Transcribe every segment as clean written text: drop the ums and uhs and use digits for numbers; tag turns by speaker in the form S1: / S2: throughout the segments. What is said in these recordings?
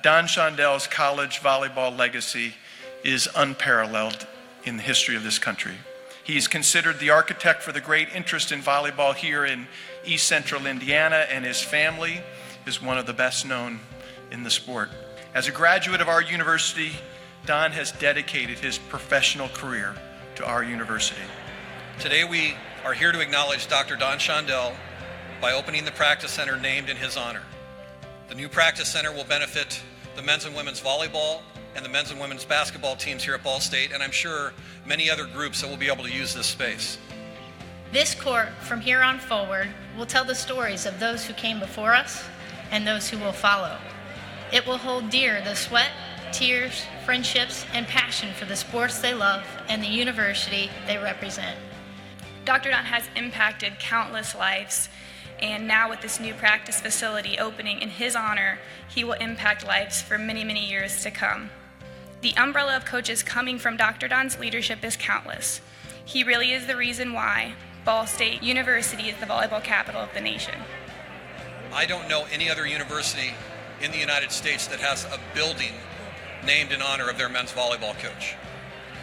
S1: Don Shondell's college volleyball legacy is unparalleled in the history of this country. He's considered the architect for the great interest in volleyball here in East Central Indiana, and his family is one of the best known in the sport. As a graduate of our university, Don has dedicated his professional career to our university.
S2: Today we are here to acknowledge Dr. Don Shondell by opening the practice center named in his honor. The new practice center will benefit the men's and women's volleyball and the men's and women's basketball teams here at Ball State, and I'm sure many other groups that will be able to use this space.
S3: This court, from here on forward, will tell the stories of those who came before us and those who will follow. It will hold dear the sweat, tears, friendships, and passion for the sports they love and the university they represent.
S4: Dr. Don has impacted countless lives, and now with this new practice facility opening in his honor, he will impact lives for many, many years to come. The umbrella of coaches coming from Dr. Don's leadership is countless. He really is the reason why Ball State University is the volleyball capital of the nation.
S2: I don't know any other university in the United States that has a building named in honor of their men's volleyball coach.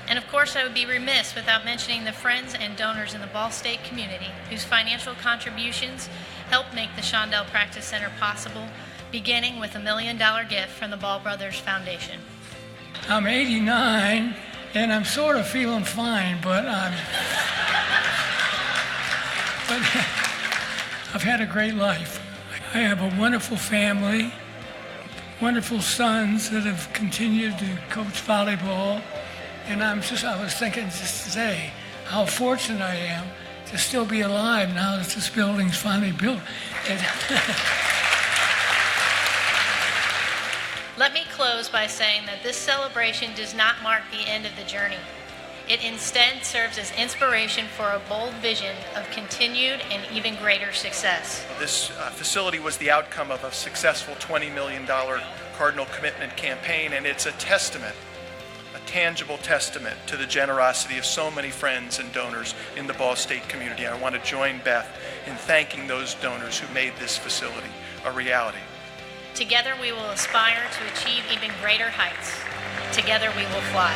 S3: And of course, I would be remiss without mentioning the friends and donors in the Ball State community whose financial contributions helped make the Shondell Practice Center possible, beginning with $1 million gift from the Ball Brothers Foundation.
S5: I'm 89 and I'm sort of feeling fine, but I've had a great life. I have a wonderful family, wonderful sons that have continued to coach volleyball. And I was thinking just today how fortunate I am to still be alive now that this building's finally built.
S3: Let me close by saying that this celebration does not mark the end of the journey. It instead serves as inspiration for a bold vision of continued and even greater success.
S1: This facility was the outcome of a successful $20 million Cardinal Commitment campaign, and it's a testament, a tangible testament to the generosity of so many friends and donors in the Ball State community. I want to join Beth in thanking those donors who made this facility a reality.
S3: Together we will aspire to achieve even greater heights. Together we will fly.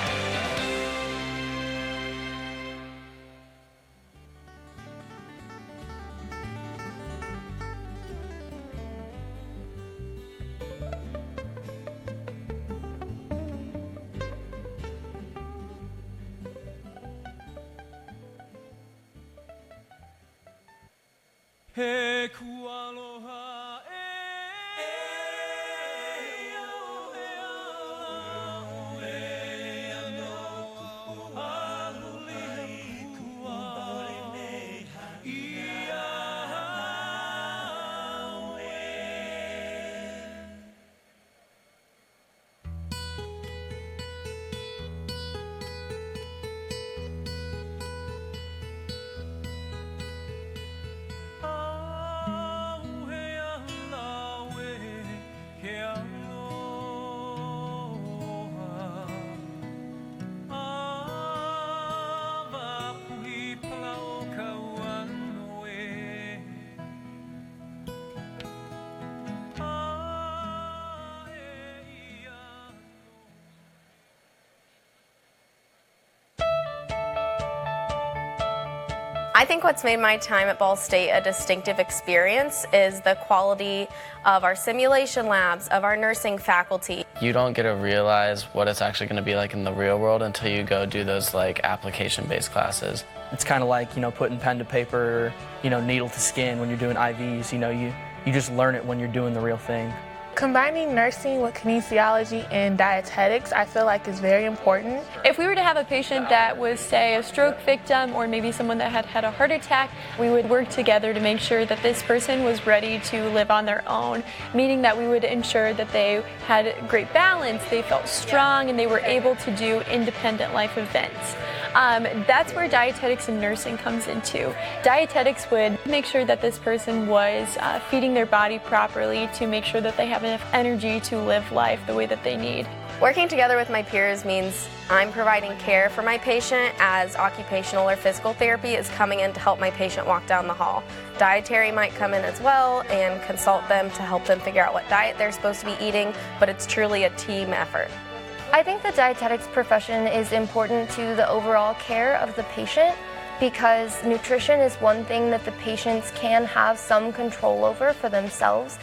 S6: I think what's made my time at Ball State a distinctive experience is the quality of our simulation labs, of our nursing faculty.
S7: You don't get to realize what it's actually going to be like in the real world until you go do those application-based classes.
S8: It's kind of like, putting pen to paper, needle to skin when you're doing IVs. You just learn it when you're doing the real thing.
S9: Combining nursing with kinesiology and dietetics, I feel like is very important.
S10: If we were to have a patient that was, say, a stroke victim or maybe someone that had had a heart attack, we would work together to make sure that this person was ready to live on their own, meaning that we would ensure that they had great balance, they felt strong, and they were able to do independent life events. That's where dietetics and nursing comes into. Dietetics would make sure that this person was feeding their body properly to make sure that they have enough energy to live life the way that they need.
S6: Working together with my peers means I'm providing care for my patient as occupational or physical therapy is coming in to help my patient walk down the hall. Dietary might come in as well and consult them to help them figure out what diet they're supposed to be eating, but it's truly a team effort.
S11: I think the dietetics profession is important to the overall care of the patient because nutrition is one thing that the patients can have some control over for themselves.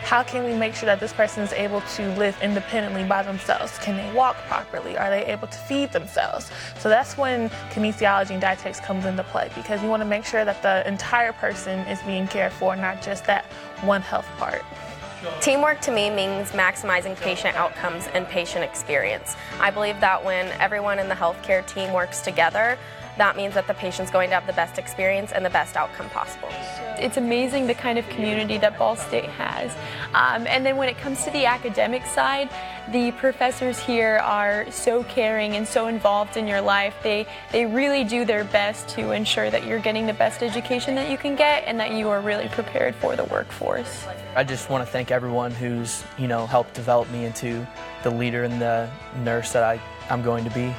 S9: How can we make sure that this person is able to live independently by themselves? Can they walk properly? Are they able to feed themselves? So that's when kinesiology and dietetics comes into play, because you want to make sure that the entire person is being cared for, not just that one health part.
S6: Teamwork to me means maximizing patient outcomes and patient experience. I believe that when everyone in the healthcare team works together, that means that the patient's going to have the best experience and the best outcome possible.
S10: It's amazing the kind of community that Ball State has. And then when it comes to the academic side, the professors here are so caring and so involved in your life. They really do their best to ensure that you're getting the best education that you can get and that you are really prepared for the workforce.
S8: I just want to thank everyone who's, helped develop me into the leader and the nurse that I'm going to be.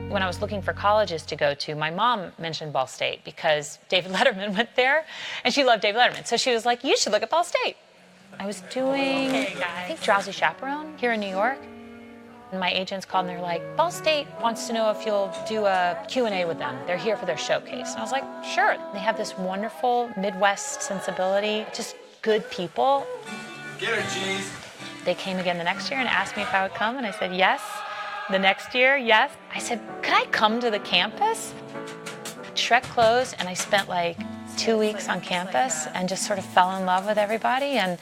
S12: When I was looking for colleges to go to, my mom mentioned Ball State because David Letterman went there, and she loved David Letterman. So she was like, you should look at Ball State. I was doing, I think, Drowsy Chaperone here in New York. And my agents called and they're like, Ball State wants to know if you'll do a Q&A with them. They're here for their showcase. And I was like, sure. They have this wonderful Midwest sensibility, just good people.
S13: Get her, G's.
S12: They came again the next year and asked me if I would come, and I said yes. The next year, yes. I said, could I come to the campus? Shrek closed, and I spent like 2 weeks on campus and just sort of fell in love with everybody, and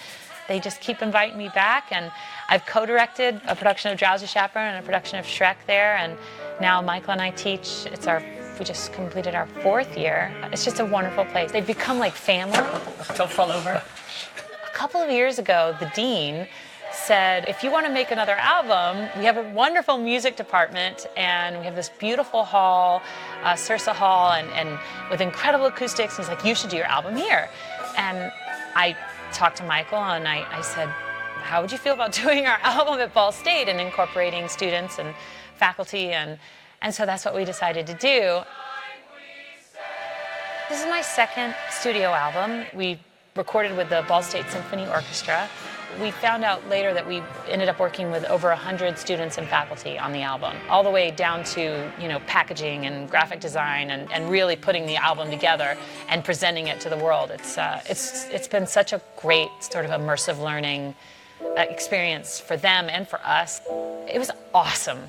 S12: they just keep inviting me back. And I've co-directed a production of Drowsy Chaperone and a production of Shrek there, and now Michael and I teach. We just completed our 4th year. It's just a wonderful place. They've become like family. Don't fall over. A couple of years ago, the dean said, if you want to make another album, we have a wonderful music department, and we have this beautiful hall, Sursa Hall, and with incredible acoustics. And he's like, you should do your album here. And I talked to Michael, and I said, how would you feel about doing our album at Ball State and incorporating students and faculty? And so that's what we decided to do. This is my 2nd studio album. We recorded with the Ball State Symphony Orchestra. We found out later that we ended up working with over 100 students and faculty on the album, all the way down to, packaging and graphic design and really putting the album together and presenting it to the world. It's been such a great sort of immersive learning experience for them and for us. It was awesome.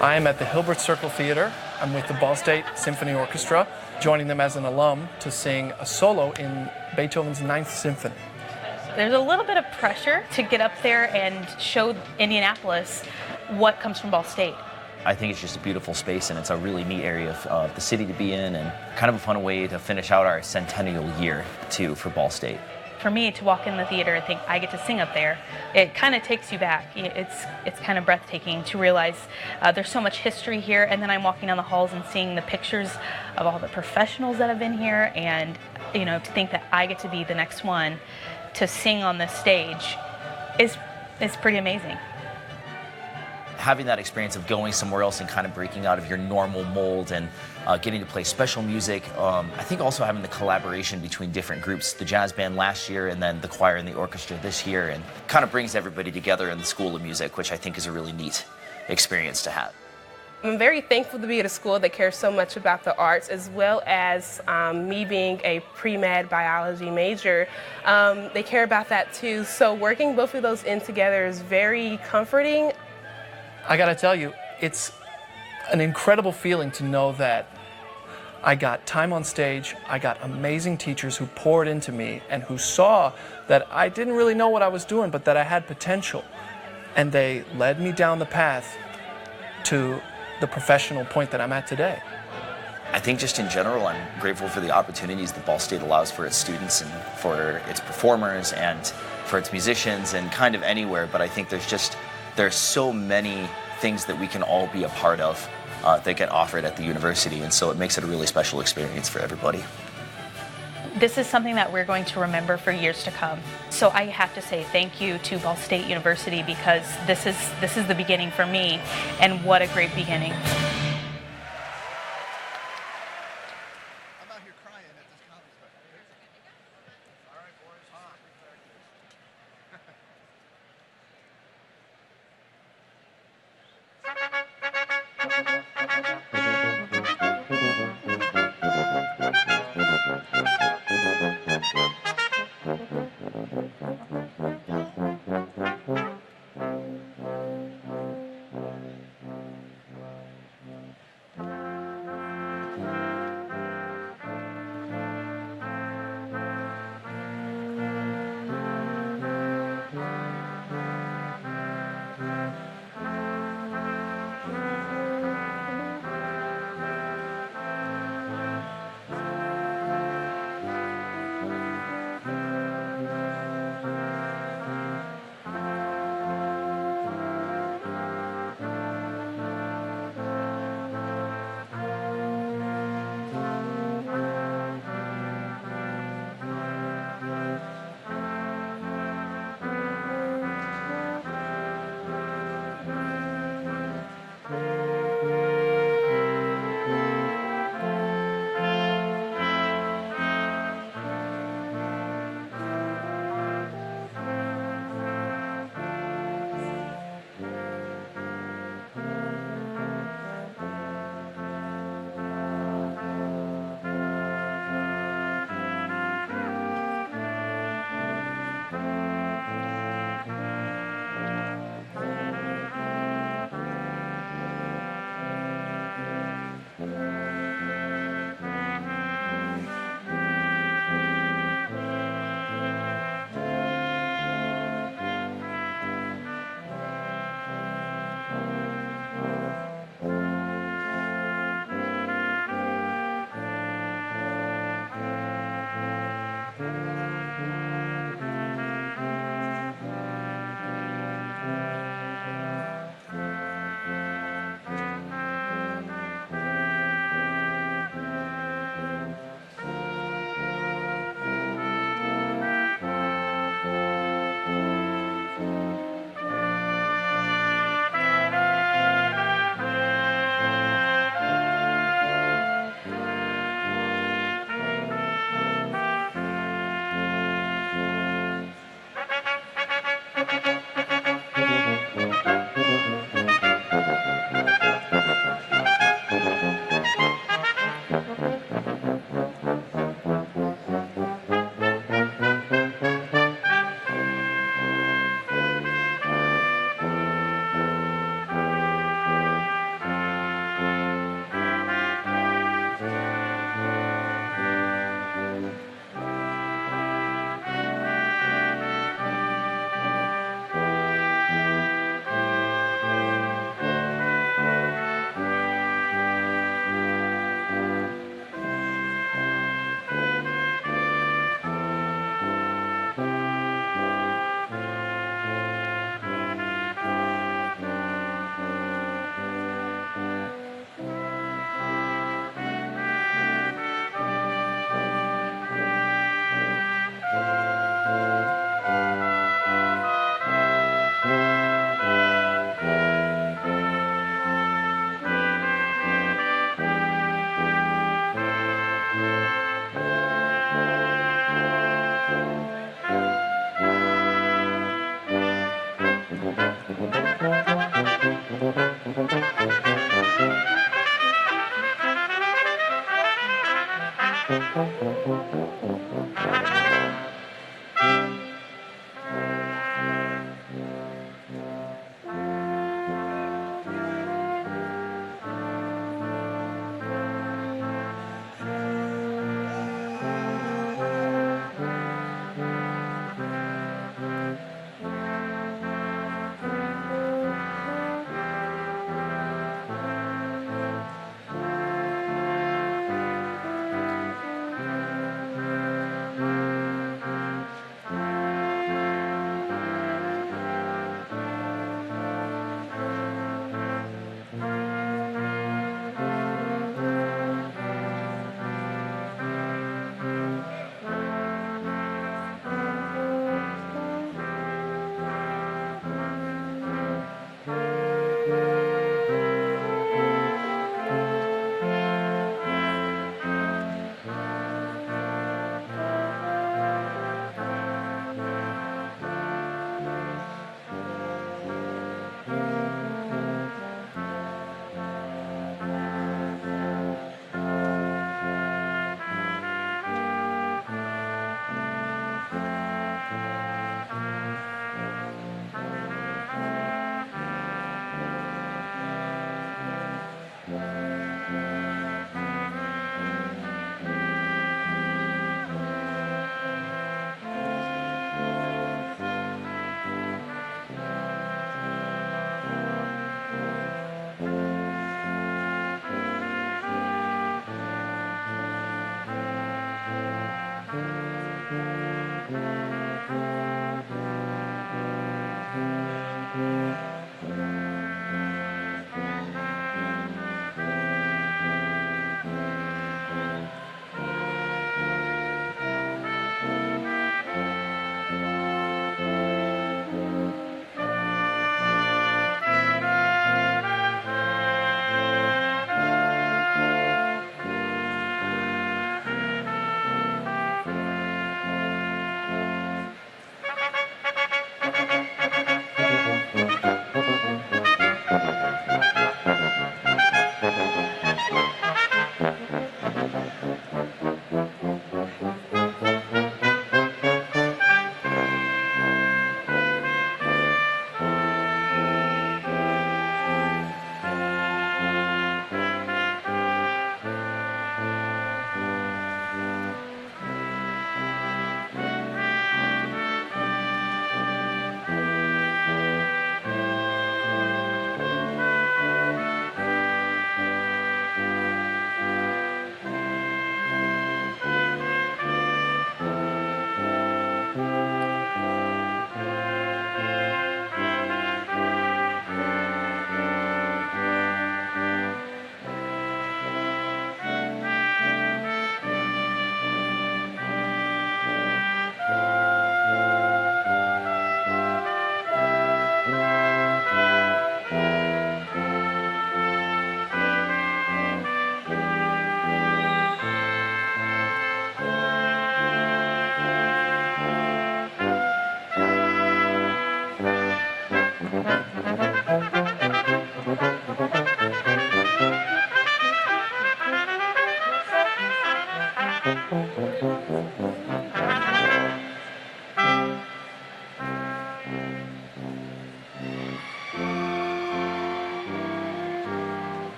S13: I am at the Hilbert Circle Theater. I'm with the Ball State Symphony Orchestra, joining them as an alum to sing a solo in Beethoven's Ninth Symphony.
S14: There's a little bit of pressure to get up there and show Indianapolis what comes from Ball State.
S15: I think it's just a beautiful space, and it's a really neat area of the city to be in, and kind of a fun way to finish out our centennial year, too, for Ball State.
S14: For me to walk in the theater and think I get to sing up there, it kind of takes you back. It's kind of breathtaking to realize there's so much history here, and then I'm walking down the halls and seeing the pictures of all the professionals that have been here, and to think that I get to be the next one to sing on this stage is pretty amazing.
S15: Having that experience of going somewhere else and kind of breaking out of your normal mold and getting to play special music. I think also having the collaboration between different groups, the jazz band last year and then the choir and the orchestra this year, and kind of brings everybody together in the School of Music, which I think is a really neat experience to have.
S16: I'm very thankful to be at a school that cares so much about the arts, as well as me being a pre-med biology major. They care about that too, so working both of those in together is very comforting.
S13: I gotta tell you, it's an incredible feeling to know that I got time on stage, I got amazing teachers who poured into me and who saw that I didn't really know what I was doing, but that I had potential. And they led me down the path to the professional point that I'm at today.
S15: I think just in general, I'm grateful for the opportunities that Ball State allows for its students and for its performers and for its musicians and kind of anywhere, but I think there's so many things that we can all be a part of that get offered at the university, and so it makes it a really special experience for everybody.
S14: This is something that we're going to remember for years to come. So I have to say thank you to Ball State University, because this is the beginning for me, and what a great beginning.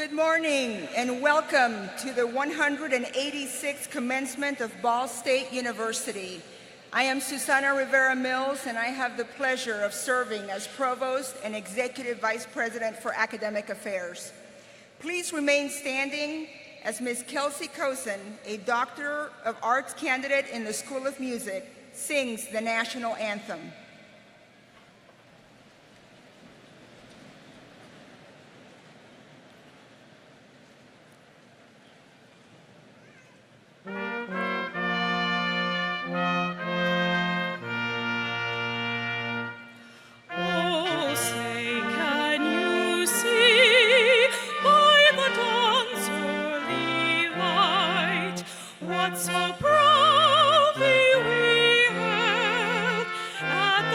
S17: Good morning and welcome to the 186th commencement of Ball State University. I am Susana Rivera Mills and I have the pleasure of serving as Provost and Executive Vice President for Academic Affairs. Please remain standing as Ms. Kelsey Cosen, a Doctor of Arts candidate in the School of Music, sings the national anthem.
S18: So proudly we hailed at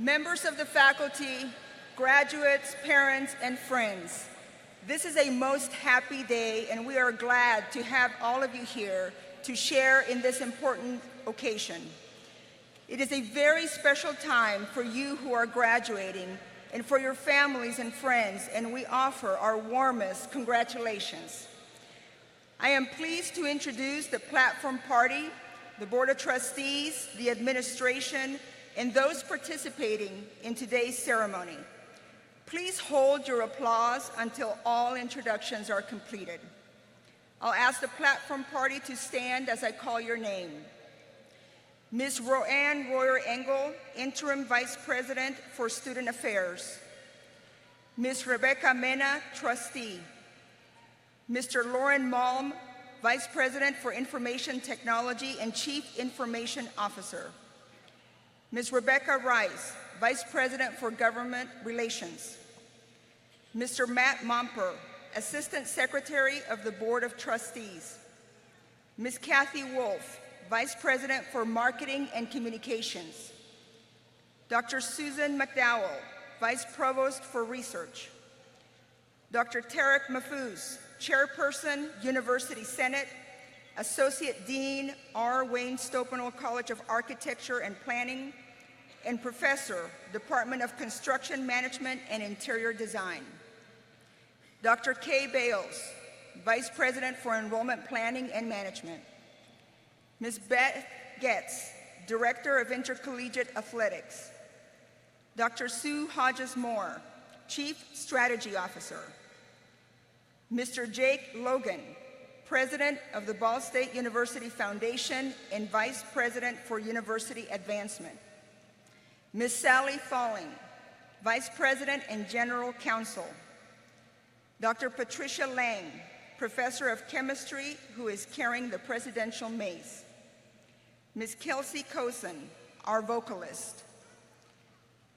S17: members of the faculty, graduates, parents, and friends. This is a most happy day, and we are glad to have all of you here to share in this important occasion. It is a very special time for you who are graduating and for your families and friends, and we offer our warmest congratulations. I am pleased to introduce the platform party, the Board of Trustees, the administration, and those participating in today's ceremony. Please hold your applause until all introductions are completed. I'll ask the platform party to stand as I call your name. Ms. Roanne Royer-Engel, Interim Vice President for Student Affairs. Ms. Rebecca Mena, Trustee. Mr. Lauren Malm, Vice President for Information Technology and Chief Information Officer. Ms. Rebecca Rice, Vice President for Government Relations. Mr. Matt Momper, Assistant Secretary of the Board of Trustees. Ms. Kathy Wolf, Vice President for Marketing and Communications. Dr. Susan McDowell, Vice Provost for Research. Dr. Tarek Mahfouz, Chairperson, University Senate, Associate Dean, R. Wayne Stopenel College of Architecture and Planning, and Professor, Department of Construction Management and Interior Design. Dr. Kay Bales, Vice President for Enrollment Planning and Management. Ms. Beth Getz, Director of Intercollegiate Athletics. Dr. Sue Hodges-Moore, Chief Strategy Officer. Mr. Jake Logan, President of the Ball State University Foundation and Vice President for University Advancement. Ms. Sally Falling, Vice President and General Counsel. Dr. Patricia Lang, Professor of Chemistry, who is carrying the Presidential Mace. Ms. Kelsey Cosen, our vocalist.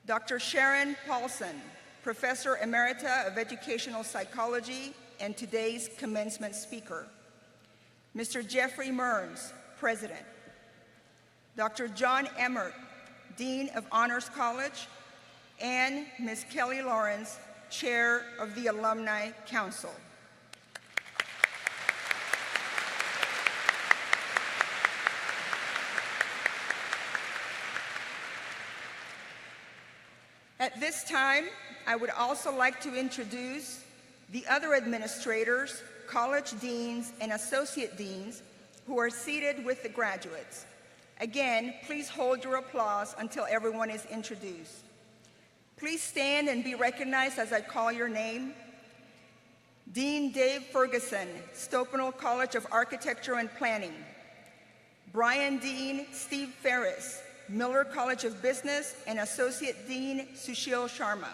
S17: Dr. Sharon Paulson, Professor Emerita of Educational Psychology and today's commencement speaker. Mr. Jeffrey Mearns, President. Dr. John Emmert, Dean of Honors College, and Ms. Kelly Lawrence, Chair of the Alumni Council. At this time, I would also like to introduce the other administrators, college deans, and associate deans who are seated with the graduates. Again, please hold your applause until everyone is introduced. Please stand and be recognized as I call your name. Dean Dave Ferguson, Stopenel College of Architecture and Planning. Brian Dean Steve Ferris, Miller College of Business, and Associate Dean Sushil Sharma.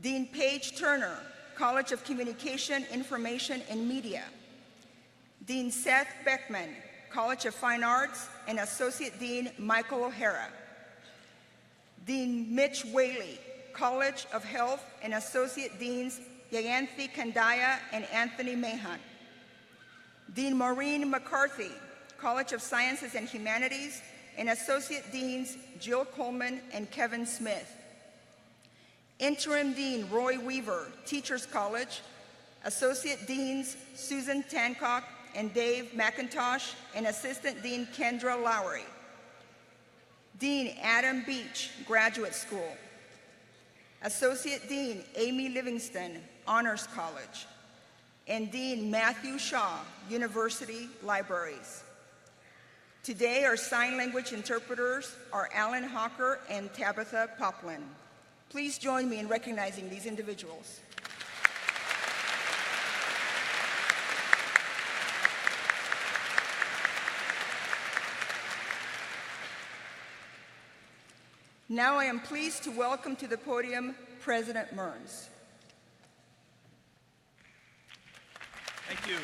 S17: Dean Paige Turner, College of Communication, Information, and Media. Dean Seth Beckman, College of Fine Arts, and Associate Dean Michael O'Hara. Dean Mitch Whaley, College of Health, and Associate Deans Yayanthi Kandaya and Anthony Mahan. Dean Maureen McCarthy, College of Sciences and Humanities, and Associate Deans Jill Coleman and Kevin Smith. Interim Dean Roy Weaver, Teachers College, Associate Deans Susan Tancock and Dave McIntosh, and Assistant Dean Kendra Lowry. Dean Adam Beach, Graduate School. Associate Dean Amy Livingston, Honors College. And Dean Matthew Shaw, University Libraries. Today, our sign language interpreters are Alan Hawker and Tabitha Poplin. Please join me in recognizing these individuals. Now I am pleased to welcome to the podium President Mearns.
S1: Thank you.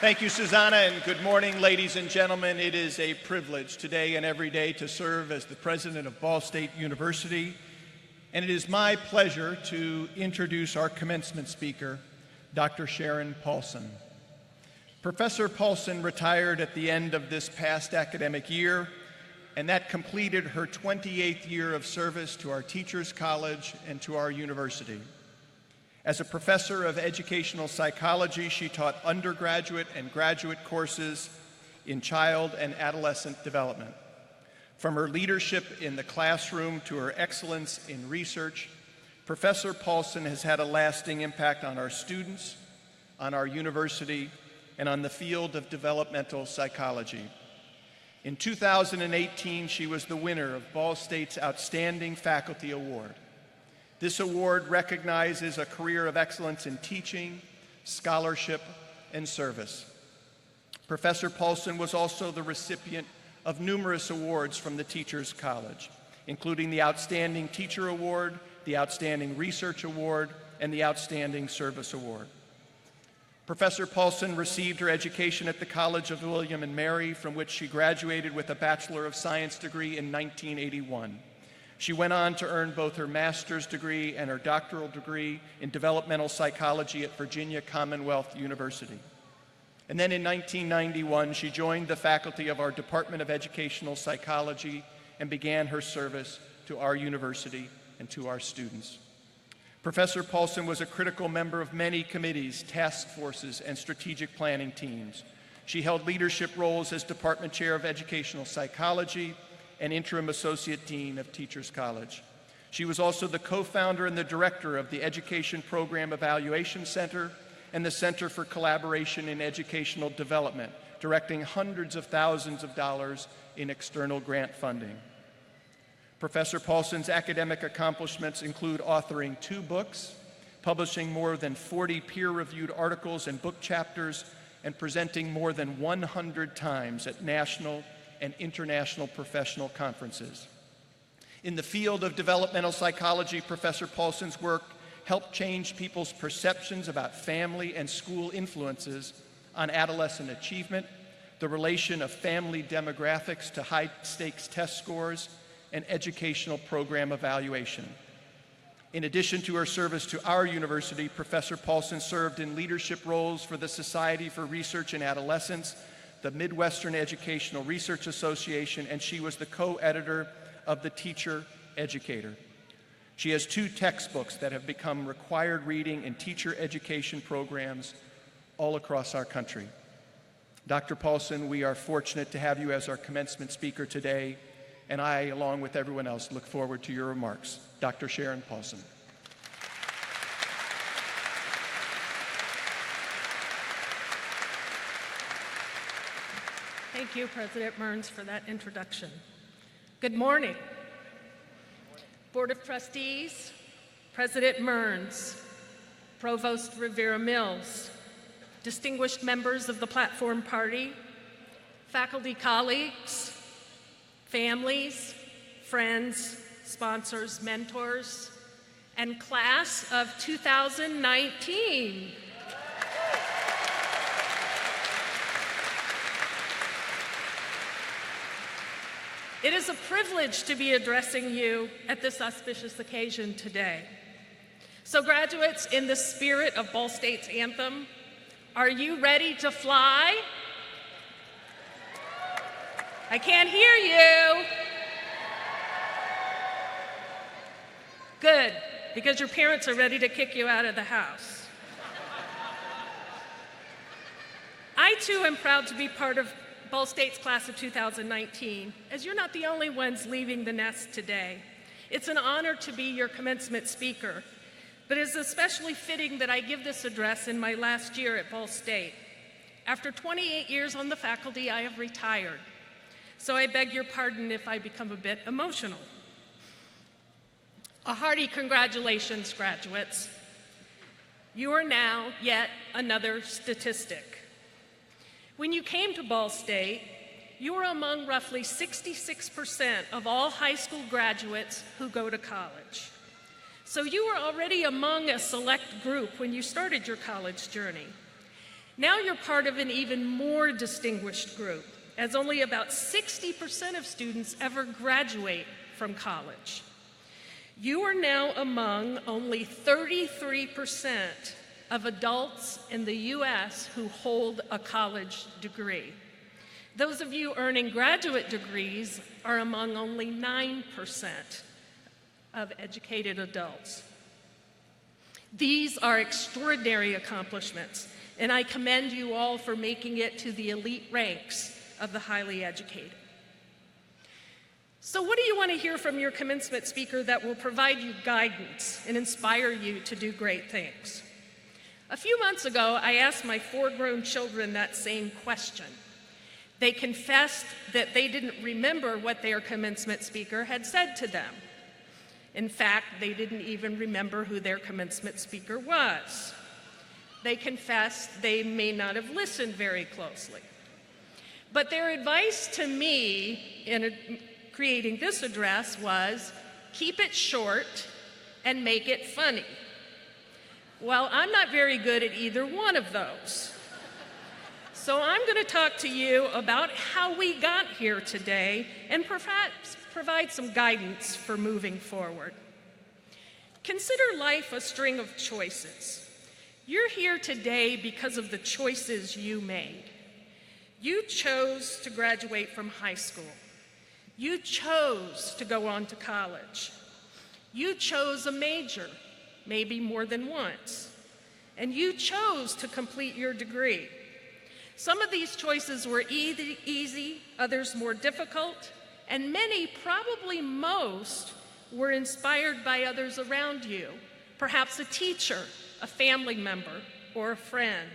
S1: Thank you, Susanna, and good morning, ladies and gentlemen. It is a privilege today and every day to serve as the president of Ball State University, and it is my pleasure to introduce our commencement speaker, Dr. Sharon Paulson. Professor Paulson retired at the end of this past academic year, and that completed her 28th year of service to our Teachers College and to our university. As a professor of educational psychology, she taught undergraduate and graduate courses in child and adolescent development. From her leadership in the classroom to her excellence in research, Professor Paulson has had a lasting impact on our students, on our university, and on the field of developmental psychology. In 2018, she was the winner of Ball State's Outstanding Faculty Award. This award recognizes a career of excellence in teaching, scholarship, and service. Professor Paulson was also the recipient of numerous awards from the Teachers College, including the Outstanding Teacher Award, the Outstanding Research Award, and the Outstanding Service Award. Professor Paulson received her education at the College of William and Mary, from which she graduated with a Bachelor of Science degree in 1981. She went on to earn both her master's degree and her doctoral degree in developmental psychology at Virginia Commonwealth University. And then in 1991, she joined the faculty of our Department of Educational Psychology and began her service to our university and to our students. Professor Paulson was a critical member of many committees, task forces, and strategic planning teams. She held leadership roles as Department Chair of Educational Psychology and Interim Associate Dean of Teachers College. She was also the co-founder and the director of the Education Program Evaluation Center and the Center for Collaboration in Educational Development, directing hundreds of thousands of dollars in external grant funding. Professor Paulson's academic accomplishments include authoring 2 books, publishing more than 40 peer-reviewed articles and book chapters, and presenting more than 100 times at national and international professional conferences. In the field of developmental psychology, Professor Paulson's work helped change people's perceptions about family and school influences on adolescent achievement, the relation of family demographics to high-stakes test scores, and educational program evaluation. In addition to her service to our university, Professor Paulson served in leadership roles for the Society for Research in Adolescence, the Midwestern Educational Research Association, and she was the co-editor of The Teacher Educator. She has 2 textbooks that have become required reading in teacher education programs all across our country. Dr. Paulson, we are fortunate to have you as our commencement speaker today, and I, along with everyone else, look forward to your remarks. Dr. Sharon Paulson.
S18: Thank you, President Mearns, for that introduction. Good morning. Board of Trustees, President Mearns, Provost Rivera Mills, distinguished members of the Platform Party, faculty colleagues, families, friends, sponsors, mentors, and class of 2019. It is a privilege to be addressing you at this auspicious occasion today. So graduates, in the spirit of Ball State's anthem, are you ready to fly? I can't hear you. Good, because your parents are ready to kick you out of the house. I too am proud to be part of Ball State's class of 2019, as you're not the only ones leaving the nest today. It's an honor to be your commencement speaker, but it's especially fitting that I give this address in my last year at Ball State. After 28 years on the faculty, I have retired, so I beg your pardon if I become a bit emotional. A hearty congratulations, graduates. You are now yet another statistic. When you came to Ball State, you were among roughly 66% of all high school graduates who go to college. So you were already among a select group when you started your college journey. Now you're part of an even more distinguished group, as only about 60% of students ever graduate from college. You are now among only 33% of adults in the U.S. who hold a college degree. Those of you earning graduate degrees are among only 9% of educated adults. These are extraordinary accomplishments, and I commend you all for making it to the elite ranks of the highly educated. So what do you want to hear from your commencement speaker that will provide you guidance and inspire you to do great things? A few months ago, I asked my 4 grown children that same question. They confessed that they didn't remember what their commencement speaker had said to them. In fact, they didn't even remember who their commencement speaker was. They confessed they may not have listened very closely. But their advice to me in creating this address was, keep it short and make it funny. Well, I'm not very good at either one of those. So I'm going to talk to you about how we got here today and perhaps provide some guidance for moving forward. Consider life a string of choices. You're here today because of the choices you made. You chose to graduate from high school. You chose to go on to college. You chose a major, maybe more than once. And you chose to complete your degree. Some of these choices were easy, others more difficult, and many, probably most, were inspired by others around you, perhaps a teacher, a family member, or a friend.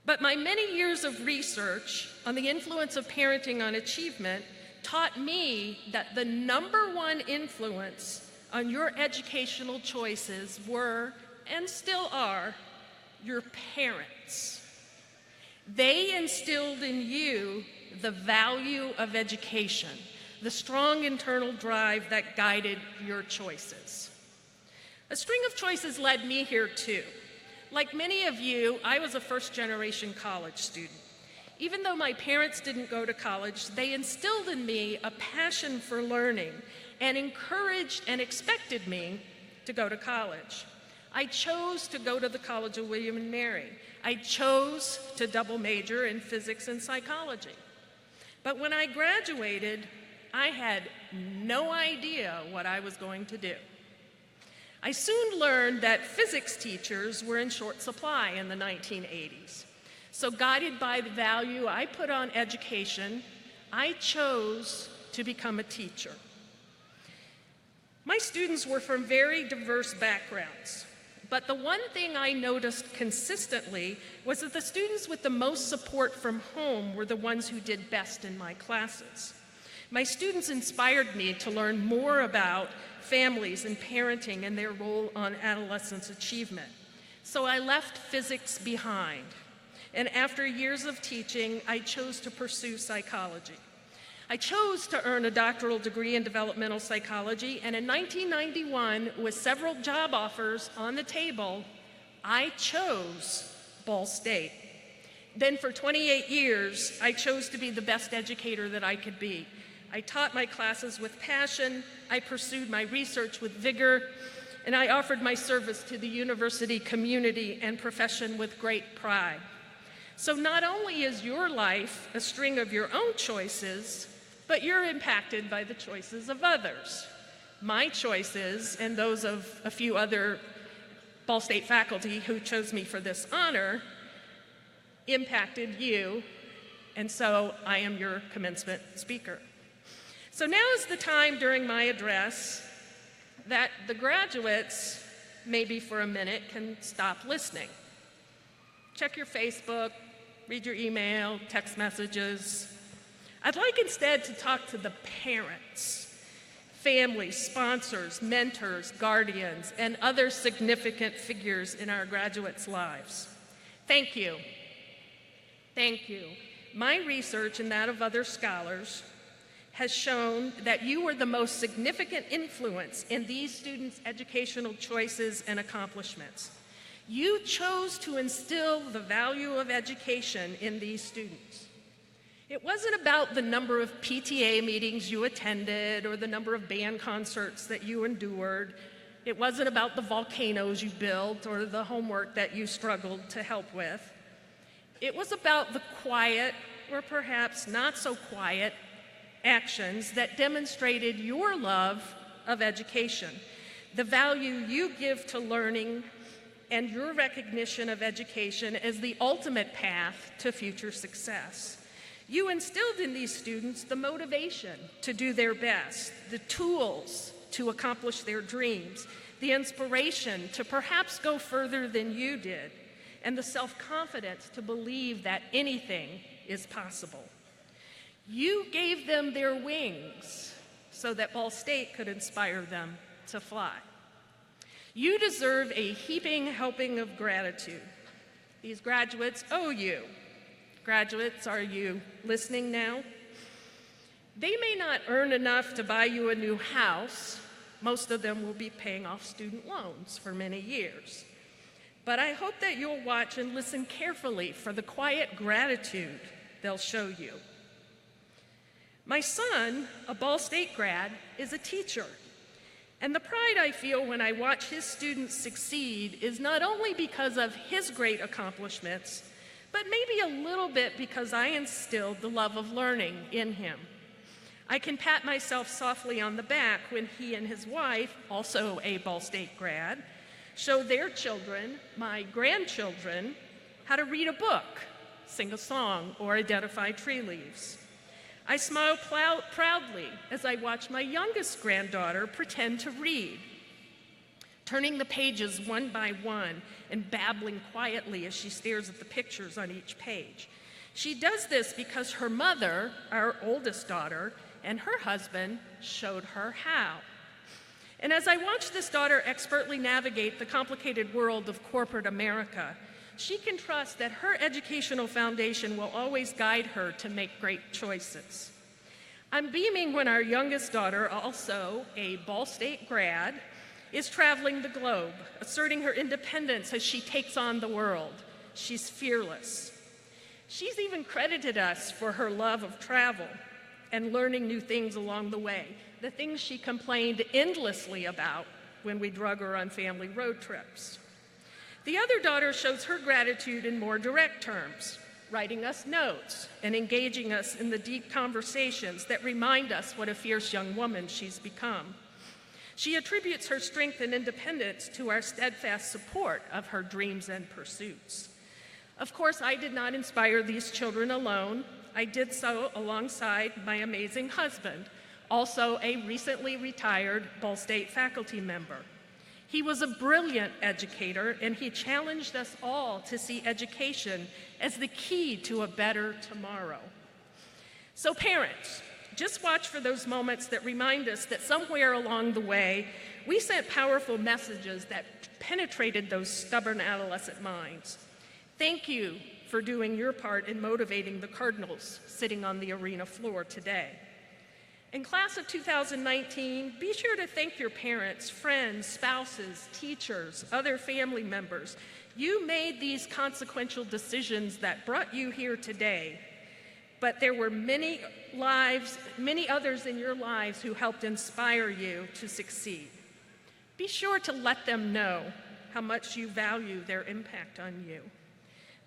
S18: But my many years of research on the influence of parenting on achievement taught me that the #1 influence on your educational choices were, and still are, your parents. They instilled in you the value of education, the strong internal drive that guided your choices. A string of choices led me here too. Like many of you, I was a first-generation college student. Even though my parents didn't go to college, they instilled in me a passion for learning and encouraged and expected me to go to college. I chose to go to the College of William and Mary. I chose to double major in physics and psychology. But when I graduated, I had no idea what I was going to do. I soon learned that physics teachers were in short supply in the 1980s. So guided by the value I put on education, I chose to become a teacher. My students were from very diverse backgrounds. But the one thing I noticed consistently was that the students with the most support from home were the ones who did best in my classes. My students inspired me to learn more about families and parenting and their role on adolescents' achievement. So I left physics behind. And after years of teaching, I chose to pursue psychology. I chose to earn a doctoral degree in developmental psychology, and in 1991, with several job offers on the table, I chose Ball State. Then for 28 years, I chose to be the best educator that I could be. I taught my classes with passion, I pursued my research with vigor, and I offered my service to the university community and profession with great pride. So not only is your life a string of your own choices, but you're impacted by the choices of others. My choices, and those of a few other Ball State faculty who chose me for this honor, impacted you, and so I am your commencement speaker. So now is the time during my address that the graduates, maybe for a minute, can stop listening. Check your Facebook, read your email, text messages. I'd like instead to talk to the parents, families, sponsors, mentors, guardians, and other significant figures in our graduates' lives. Thank you. Thank you. My research and that of other scholars has shown that you were the most significant influence in these students' educational choices and accomplishments. You chose to instill the value of education in these students. It wasn't about the number of PTA meetings you attended or the number of band concerts that you endured. It wasn't about the volcanoes you built or the homework that you struggled to help with. It was about the quiet, or perhaps not so quiet, actions that demonstrated your love of education, the value you give to learning, and your recognition of education as the ultimate path to future success. You instilled in these students the motivation to do their best, the tools to accomplish their dreams, the inspiration to perhaps go further than you did, and the self-confidence to believe that anything is possible. You gave them their wings so that Ball State could inspire them to fly. You deserve a heaping helping of gratitude. These graduates owe you. Graduates, are you listening now? They may not earn enough to buy you a new house. Most of them will be paying off student loans for many years. But I hope that you'll watch and listen carefully for the quiet gratitude they'll show you. My son, a Ball State grad, is a teacher. And the pride I feel when I watch his students succeed is not only because of his great accomplishments, but maybe a little bit because I instilled the love of learning in him. I can pat myself softly on the back when he and his wife, also a Ball State grad, show their children, my grandchildren, how to read a book, sing a song, or identify tree leaves. I smile proudly as I watch my youngest granddaughter pretend to read, turning the pages one by one and babbling quietly as she stares at the pictures on each page. She does this because her mother, our oldest daughter, and her husband showed her how. And as I watch this daughter expertly navigate the complicated world of corporate America, she can trust that her educational foundation will always guide her to make great choices. I'm beaming when our youngest daughter, also a Ball State grad, is traveling the globe, asserting her independence as she takes on the world. She's fearless. She's even credited us for her love of travel and learning new things along the way, the things she complained endlessly about when we drug her on family road trips. The other daughter shows her gratitude in more direct terms, writing us notes and engaging us in the deep conversations that remind us what a fierce young woman she's become. She attributes her strength and independence to our steadfast support of her dreams and pursuits. Of course, I did not inspire these children alone. I did so alongside my amazing husband, also a recently retired Ball State faculty member. He was a brilliant educator, and he challenged us all to see education as the key to a better tomorrow. So parents, just watch for those moments that remind us that somewhere along the way, we sent powerful messages that penetrated those stubborn adolescent minds. Thank you for doing your part in motivating the Cardinals sitting on the arena floor today. In class of 2019, be sure to thank your parents, friends, spouses, teachers, other family members. You made these consequential decisions that brought you here today, but there were many others in your lives who helped inspire you to succeed. Be sure to let them know how much you value their impact on you.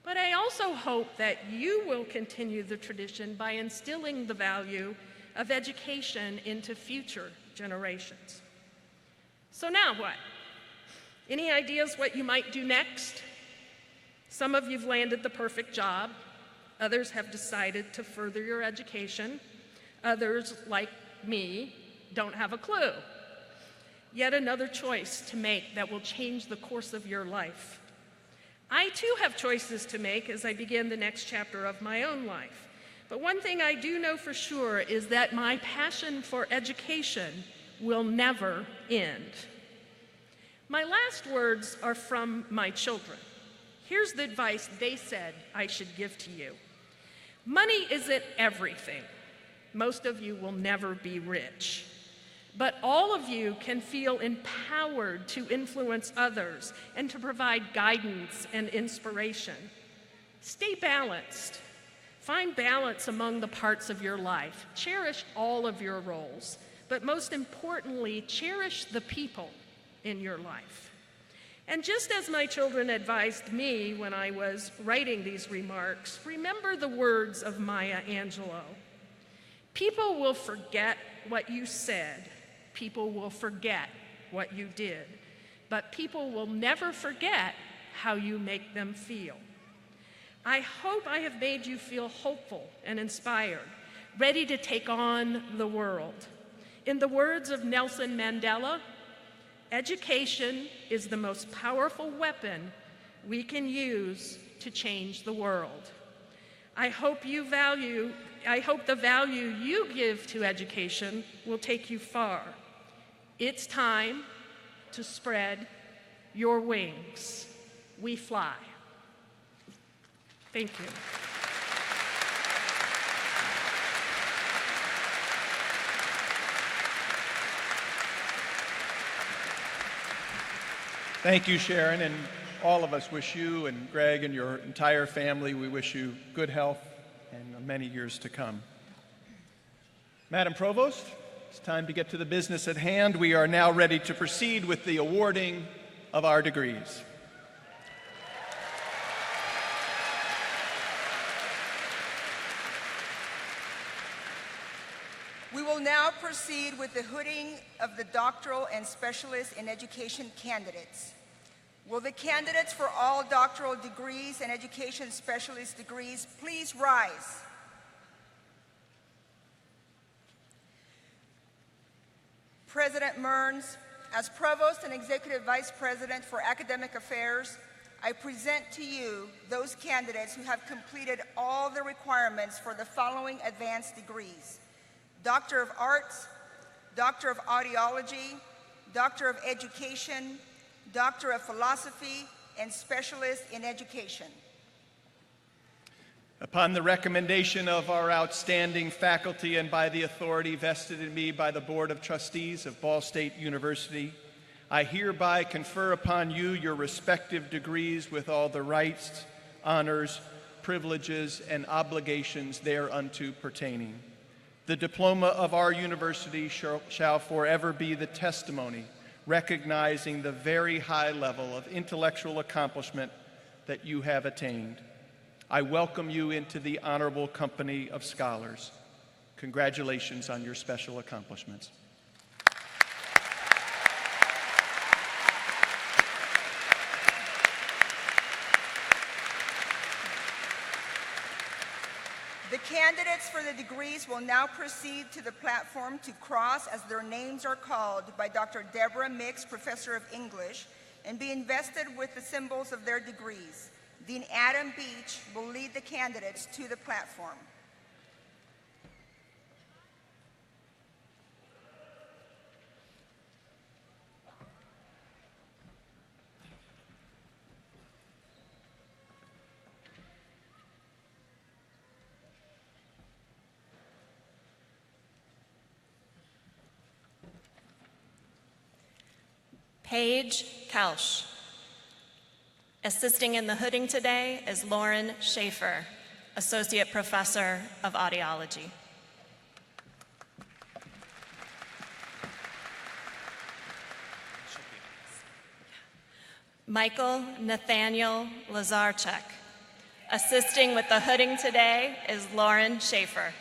S18: But I also hope that you will continue the tradition by instilling the value of education into future generations. So now what? Any ideas what you might do next? Some of you've landed the perfect job. Others have decided to further your education. Others, like me, don't have a clue. Yet another choice to make that will change the course of your life. I too have choices to make as I begin the next chapter of my own life. But one thing I do know for sure is that my passion for education will never end. My last words are from my children. Here's the advice they said I should give to you. Money isn't everything. Most of you will never be rich. But all of you can feel empowered to influence others and to provide guidance and inspiration. Stay balanced. Find balance among the parts of your life. Cherish all of your roles, but most importantly, cherish the people in your life. And just as my children advised me when I was writing these remarks, remember the words of Maya Angelou. People will forget what you said. People will forget what you did. But people will never forget how you make them feel. I hope I have made you feel hopeful and inspired, ready to take on the world. In the words of Nelson Mandela, education is the most powerful weapon we can use to change the world. I hope the value you give to education will take you far. It's time to spread your wings. We fly. Thank you.
S1: Thank you, Sharon, and all of us wish you and Greg and your entire family, we wish you good health and many years to come. Madam Provost, it's time to get to the business at hand. We are now ready to proceed with the awarding of our degrees.
S17: We will now proceed with the hooding of the doctoral and specialist in education candidates. Will the candidates for all doctoral degrees and education specialist degrees please rise? President Mearns, as Provost and Executive Vice President for Academic Affairs, I present to you those candidates who have completed all the requirements for the following advanced degrees: Doctor of Arts, Doctor of Audiology, Doctor of Education, Doctor of Philosophy, and Specialist in Education.
S1: Upon the recommendation of our outstanding faculty and by the authority vested in me by the Board of Trustees of Ball State University, I hereby confer upon you your respective degrees with all the rights, honors, privileges, and obligations thereunto pertaining. The diploma of our university shall forever be the testimony recognizing the very high level of intellectual accomplishment that you have attained. I welcome you into the honorable company of scholars. Congratulations on your special accomplishments.
S17: The candidates for the degrees will now proceed to the platform to cross as their names are called by Dr. Deborah Mix, Professor of English, and be invested with the symbols of their degrees. Dean Adam Beach will lead the candidates to the platform.
S19: Paige Kausch. Assisting in the hooding today is Lauren Schaefer, Associate Professor of Audiology. Michael Nathaniel Lazarchuk. Assisting with the hooding today is Lauren Schaefer.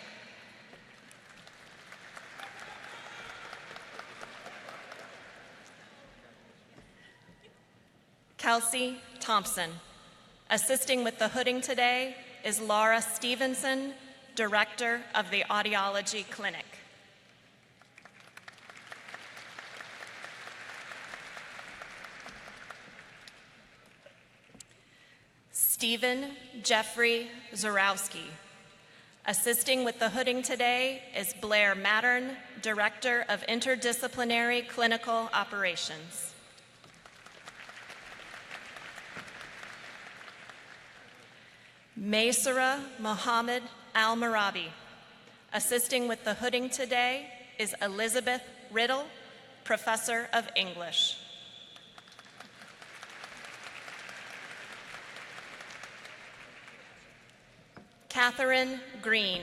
S19: Kelsey Thompson. Assisting with the hooding today is Laura Stevenson, Director of the Audiology Clinic. Stephen Jeffrey Zarowski. Assisting with the hooding today is Blair Mattern, Director of Interdisciplinary Clinical Operations. Maysara Mohammed Al-Marabi. Assisting with the hooding today is Elizabeth Riddle, Professor of English. Catherine Green.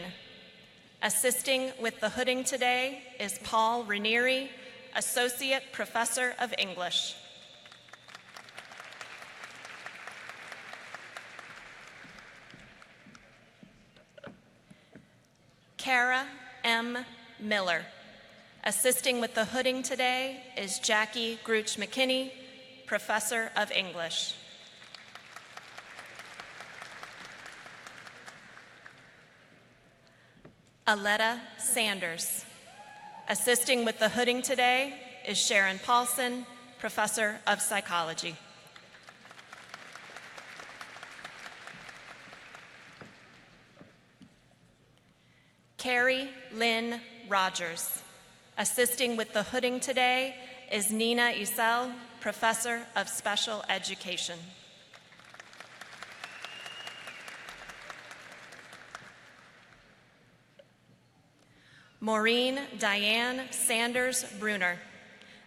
S19: Assisting with the hooding today is Paul Ranieri, Associate Professor of English. Kara M. Miller. Assisting with the hooding today is Jackie Gruch McKinney, Professor of English. Aletta Sanders. Assisting with the hooding today is Sharon Paulson, Professor of Psychology. Carrie Lynn Rogers. Assisting with the hooding today is Nina Isel, Professor of Special Education. Maureen Diane Sanders Bruner.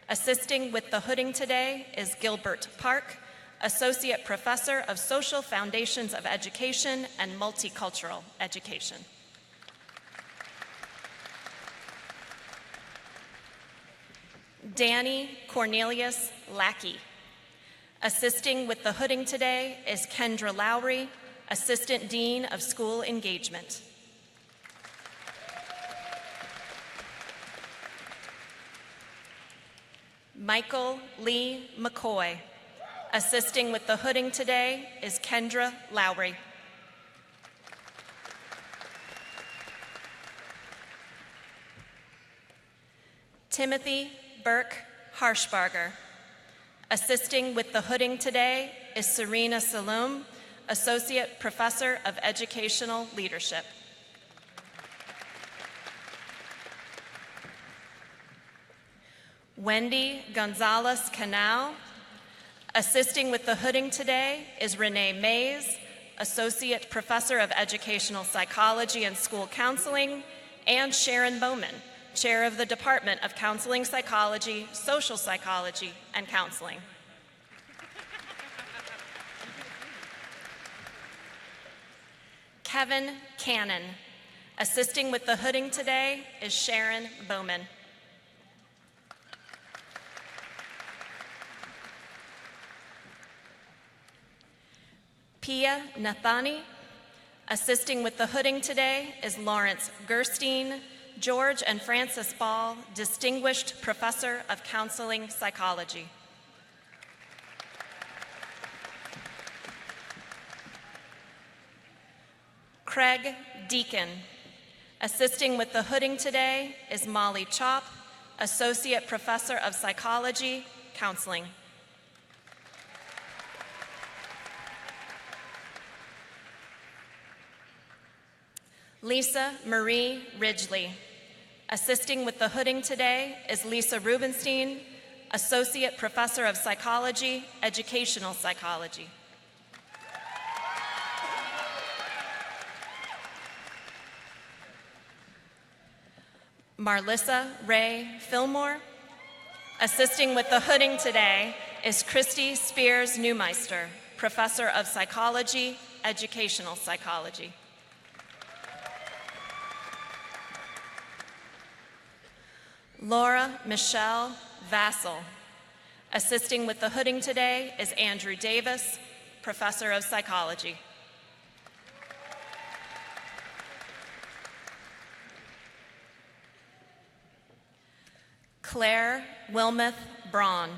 S19: Assisting with the hooding today is Gilbert Park, Associate Professor of Social Foundations of Education and Multicultural Education. Danny Cornelius Lackey. Assisting with the hooding today is Kendra Lowry, Assistant Dean of School Engagement. Michael Lee McCoy. Assisting with the hooding today is Kendra Lowry. Timothy Burke Harshbarger. Assisting with the hooding today is Serena Saloom, Associate Professor of Educational Leadership. Wendy Gonzalez Canal. Assisting with the hooding today is Renee Mays, Associate Professor of Educational Psychology and School Counseling, and Sharon Bowman, Chair of the Department of Counseling Psychology, Social Psychology, and Counseling. Kevin Cannon. Assisting with the hooding today is Sharon Bowman. Pia Nathani. Assisting with the hooding today is Lawrence Gerstein, George and Frances Ball, Distinguished Professor of Counseling Psychology. Craig Deacon. Assisting with the hooding today is Molly Chop, Associate Professor of Psychology, Counseling. Lisa Marie Ridgely. Assisting with the hooding today is Lisa Rubenstein, Associate Professor of Psychology, Educational Psychology. Marlissa Ray Fillmore. Assisting with the hooding today is Christy Spears Neumeister, Professor of Psychology, Educational Psychology. Laura Michelle Vassell. Assisting with the hooding today is Andrew Davis, Professor of Psychology. Claire Wilmoth Braun.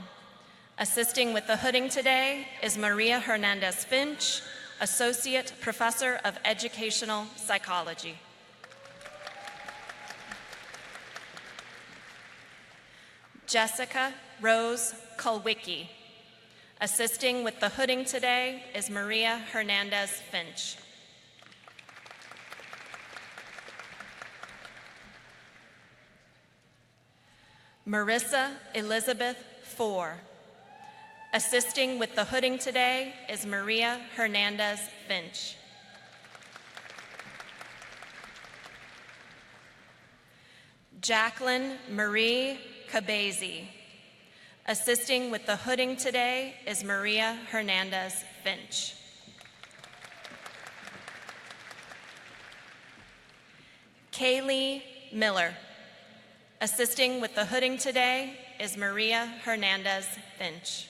S19: Assisting with the hooding today is Maria Hernandez Finch, Associate Professor of Educational Psychology. Jessica Rose Kulwicki. Assisting with the hooding today is Maria Hernandez Finch. Marissa Elizabeth Four. Assisting with the hooding today is Maria Hernandez Finch. Jacqueline Marie Cabezi. Assisting with the hooding today is Maria Hernandez Finch. Kaylee Miller. Assisting with the hooding today is Maria Hernandez Finch.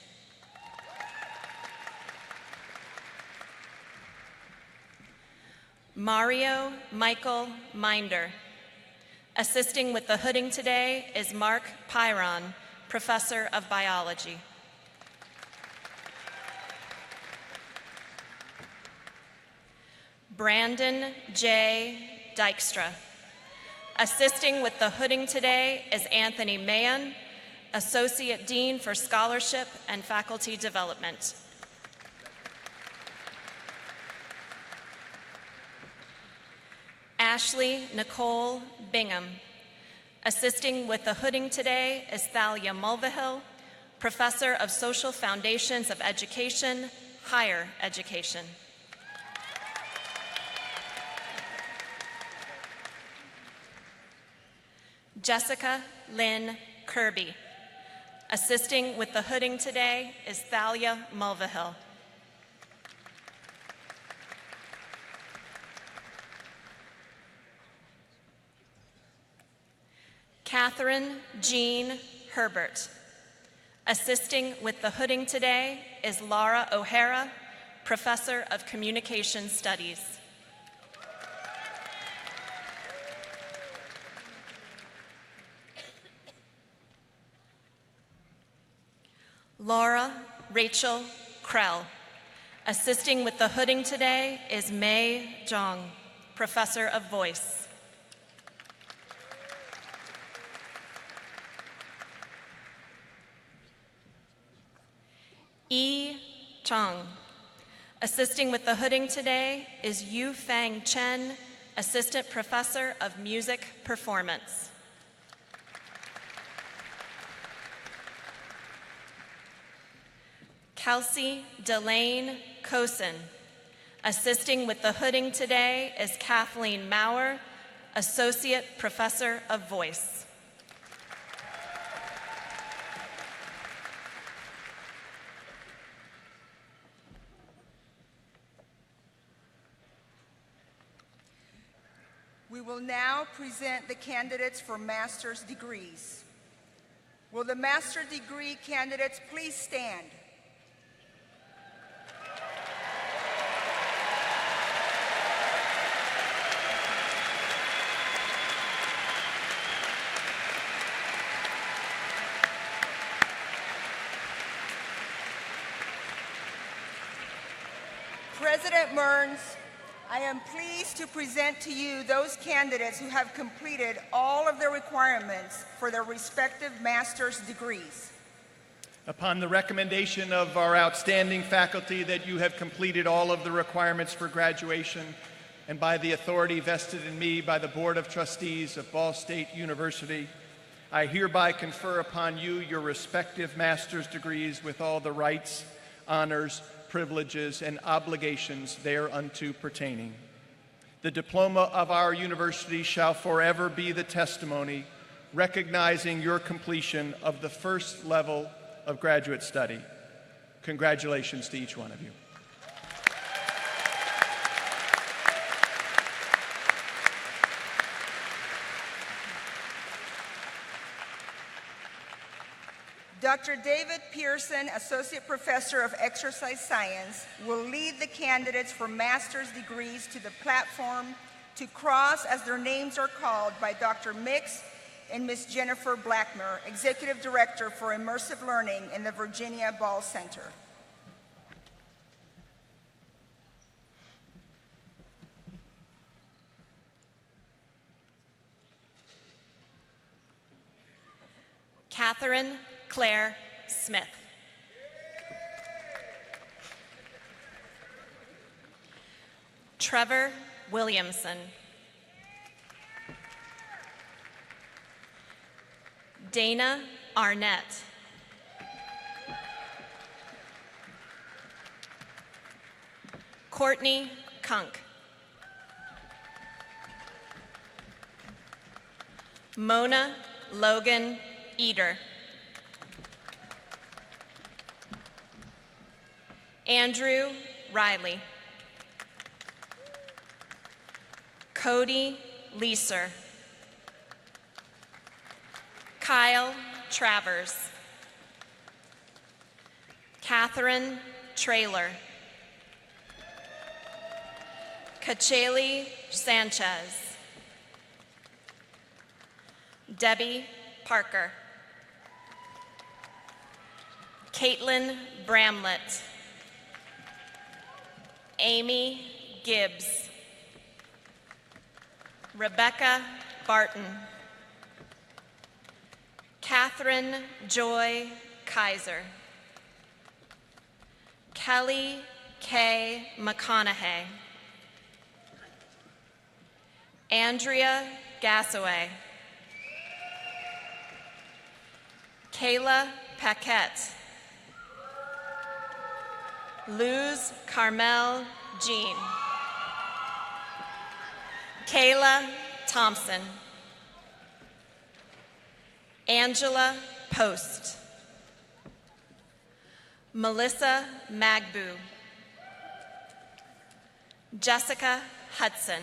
S19: Mario Michael Minder. Assisting with the hooding today is Mark Pyron, Professor of Biology. Brandon J. Dykstra. Assisting with the hooding today is Anthony Mahan, Associate Dean for Scholarship and Faculty Development. Ashley Nicole Bingham. Assisting with the hooding today is Thalia Mulvihill, Professor of Social Foundations of Education, Higher Education. Jessica Lynn Kirby. Assisting with the hooding today is Thalia Mulvihill. Catherine Jean Herbert. Assisting with the hooding today is Laura O'Hara, Professor of Communication Studies. Laura Rachel Krell. Assisting with the hooding today is Mei Zhang, Professor of Voice. Yi Chang. Assisting with the hooding today is Yu Fang Chen, Assistant Professor of Music Performance. Kelsey Delane Cosin. Assisting with the hooding today is Kathleen Maurer, Associate Professor of Voice.
S17: We will now present the candidates for master's degrees. Will the master's degree candidates please stand? President Mearns, I am pleased to present to you those candidates who have completed all of the requirements for their respective master's degrees.
S1: Upon the recommendation of our outstanding faculty that you have completed all of the requirements for graduation, and by the authority vested in me by the Board of Trustees of Ball State University, I hereby confer upon you your respective master's degrees with all the rights, honors, privileges, and obligations thereunto pertaining. The diploma of our university shall forever be the testimony recognizing your completion of the first level of graduate study. Congratulations to each one of you.
S17: Dr. David Pearson, Associate Professor of Exercise Science, will lead the candidates for master's degrees to the platform to cross as their names are called by Dr. Mix and Ms. Jennifer Blackmer, Executive Director for Immersive Learning in the Virginia Ball Center.
S19: Catherine Claire Smith. Trevor Williamson. Dana Arnett. Courtney Kunk. Mona Logan Eder. Andrew Riley. Cody Leeser. Kyle Travers. Catherine Traylor. Kacheli Sanchez. Debbie Parker. Caitlin Bramlett. Amy Gibbs. Rebecca Barton. Catherine Joy Kaiser. Kelly K. McConaughey. Andrea Gassaway. Kayla Paquette. Luz Carmel Jean. Kayla Thompson. Angela Post. Melissa Magbu. Jessica Hudson.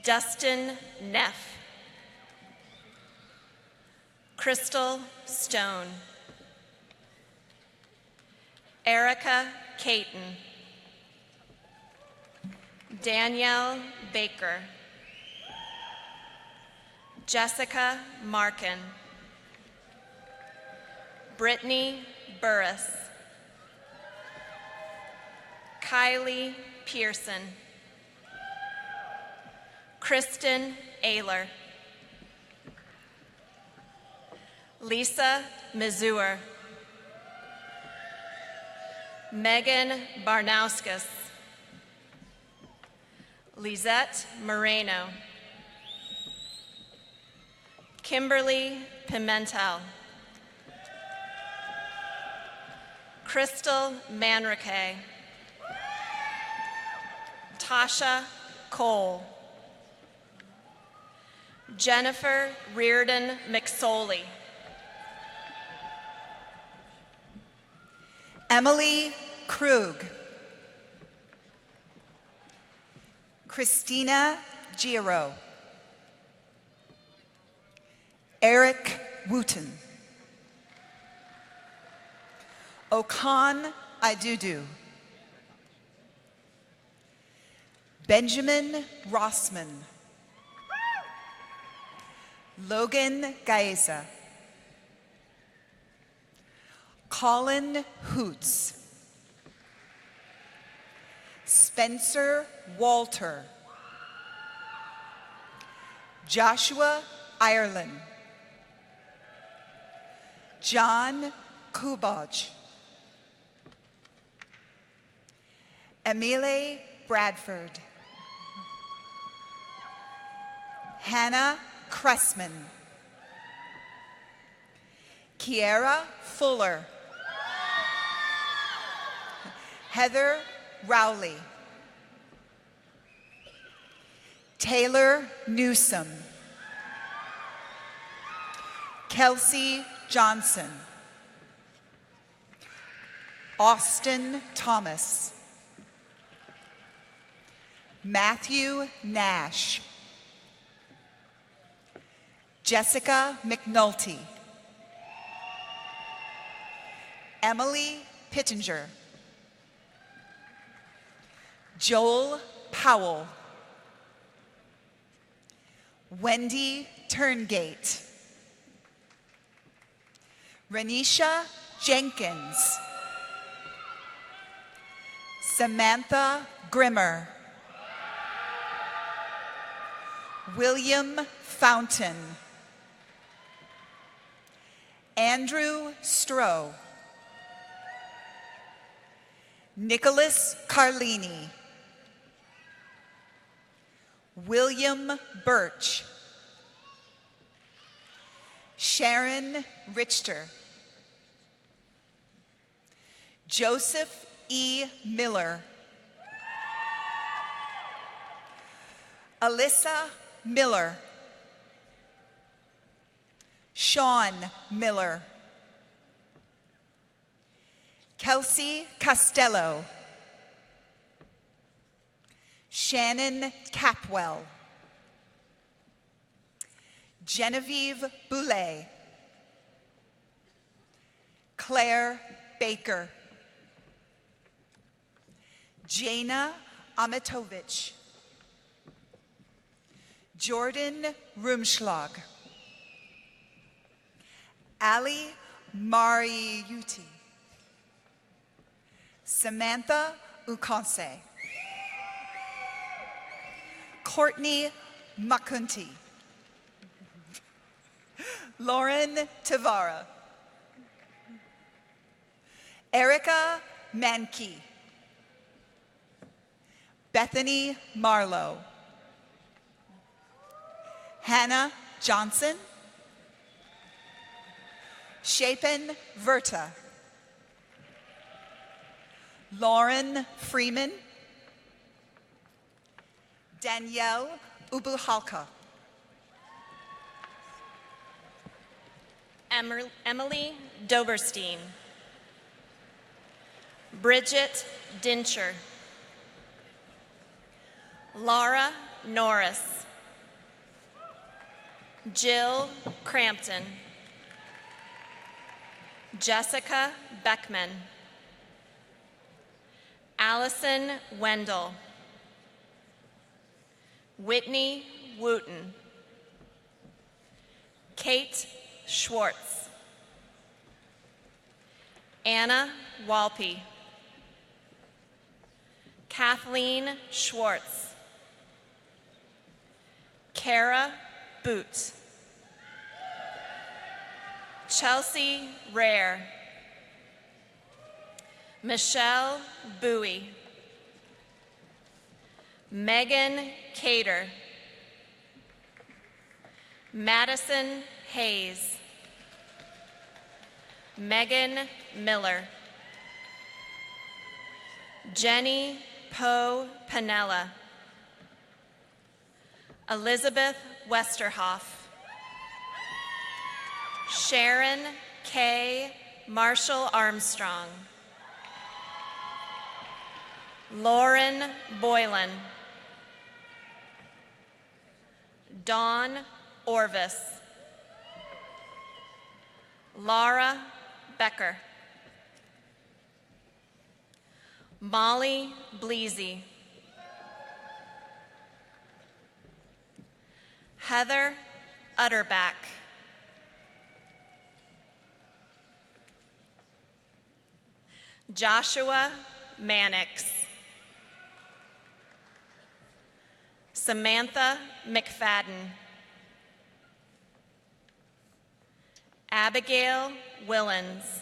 S19: Dustin Neff. Crystal Stone. Erica Caton. Danielle Baker. Jessica Markin. Brittany Burris. Kylie Pearson. Kristen Ayler. Lisa Mazur. Megan Barnauskas. Lizette Moreno. Kimberly Pimentel. Crystal Manrique. Tasha Cole. Jennifer Reardon McSoley.
S20: Emily Krug. Christina Giro. Eric Wooten. Okan Idudu. Benjamin Rossman. Logan Gaeza. Colin Hoots. Spencer Walter. Joshua Ireland. John Kubaj. Emile Bradford. Hannah Cressman. Kiera Fuller. Heather Rowley. Taylor Newsom. Kelsey Johnson. Austin Thomas. Matthew Nash. Jessica McNulty. Emily Pittenger. Joel Powell. Wendy Turngate. Renisha Jenkins. Samantha Grimmer. William Fountain. Andrew Stroh. Nicholas Carlini. William Birch. Sharon Richter. Joseph E. Miller. Alyssa Miller. Sean Miller. Kelsey Costello. Shannon Capwell. Genevieve Boulay. Claire Baker. Jana Amatovich. Jordan Rumschlag, Ali Mariuti, Samantha Ukonse, Courtney Makunti, Lauren Tavara, Erica Mankey, Bethany Marlowe, Hannah Johnson, Shapen Verta, Lauren Freeman, Danielle Ubuhalka,
S19: Emily Doberstein, Bridget Dincher, Laura Norris, Jill Crampton, Jessica Beckman, Allison Wendell, Whitney Wooten, Kate Schwartz, Anna Walpe, Kathleen Schwartz, Kara Boot, Chelsea Rare, Michelle Bowie, Megan Cater, Madison Hayes, Megan Miller, Jenny Poe Panella, Elizabeth Westerhoff, Sharon K. Marshall Armstrong, Lauren Boylan, Dawn Orvis, Laura Becker, Molly Bleasy, Heather Utterback, Joshua Mannix, Samantha McFadden, Abigail Willens,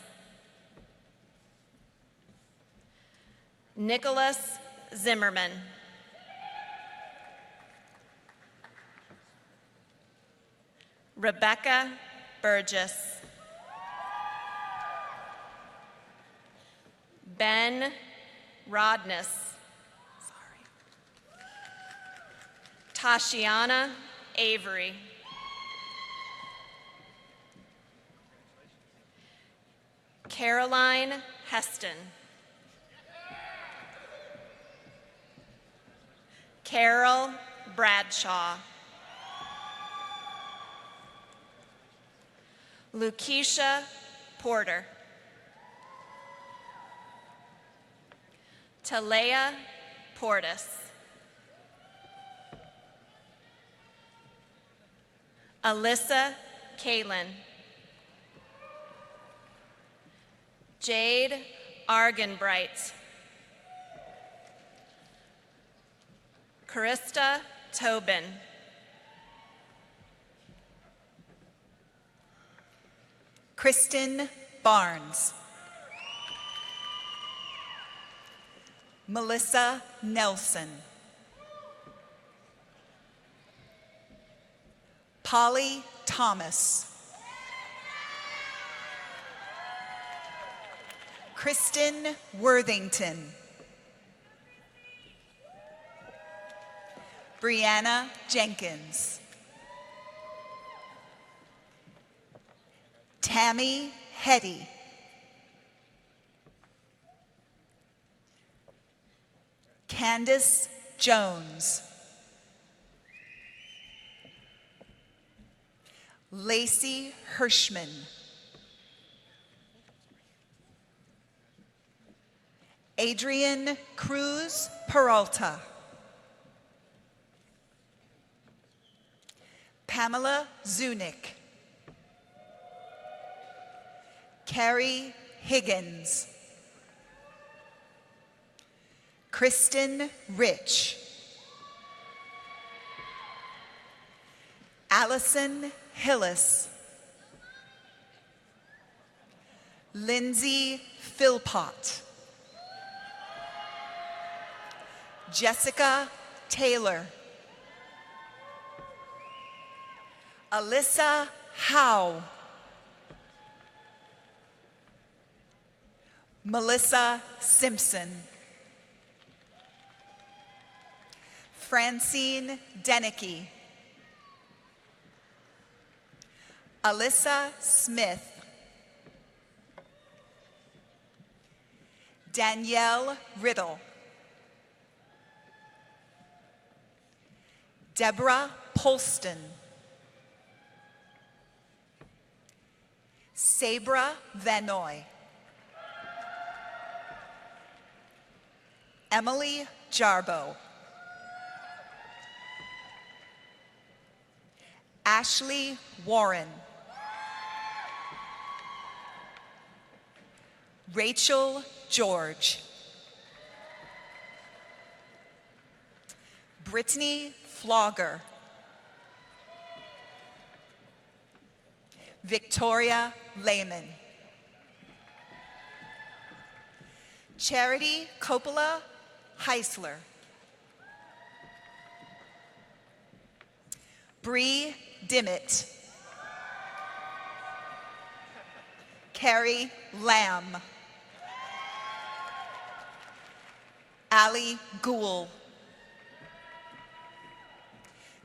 S19: Nicholas Zimmerman, Rebecca Burgess, Ben Rodness, Tashiana Avery, Caroline Heston, Carol Bradshaw, Lukeisha Porter, Talea Portis, Alyssa Kalin, Jade Argenbright, Krista Tobin,
S20: Kristen Barnes, Melissa Nelson, Polly Thomas, Kristen Worthington, Brianna Jenkins, Tammy Hetty, Candace Jones, Lacey Hirschman, Adrian Cruz Peralta, Pamela Zunick. Carrie Higgins. Kristen Rich. Allison Hillis. Lindsay Philpott. Jessica Taylor. Alyssa Howe. Melissa Simpson. Francine Denicky. Alyssa Smith. Danielle Riddle. Deborah Polston. Sabra Vanoy. Emily Jarbo. Ashley Warren. Rachel George. Brittany Flogger. Victoria Lehman. Charity Coppola Heisler. Bree Dimmitt. Carrie Lamb. Ali Gould.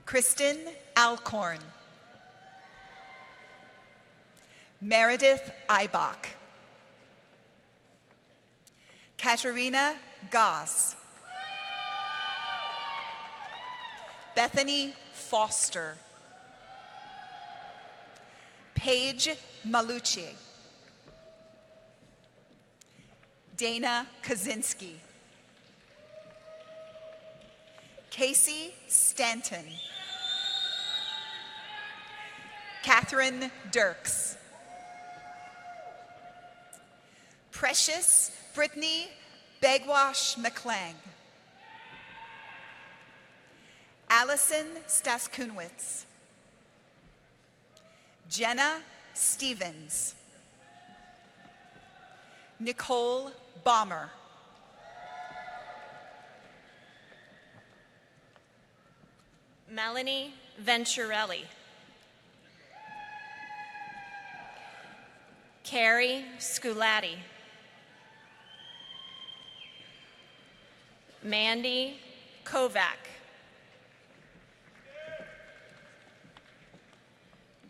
S20: Kristen Alcorn. Meredith Eibach. Katerina Goss. Bethany Foster. Paige Malucci. Dana Kaczynski. Casey Stanton. Catherine Dirks. Precious Brittany Begwash McClang. Allison Staskunwitz. Jenna Stevens. Nicole Bomber.
S19: Melanie Venturelli. Carrie Sculatti. Mandy Kovac.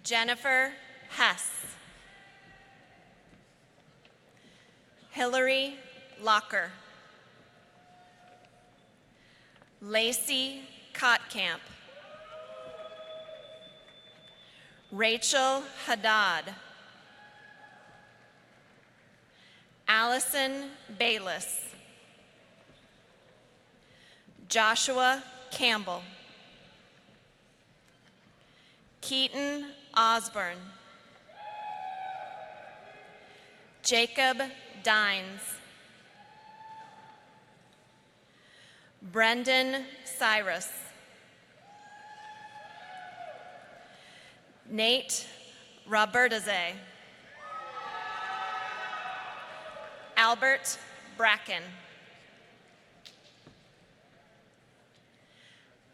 S19: Jennifer Hess. Hillary Locker. Lacey Kotkamp. Rachel Haddad. Allison Bayless. Joshua Campbell. Keaton Osborne. Jacob Dines. Brendan Cyrus. Nate Robertaze. Albert Bracken.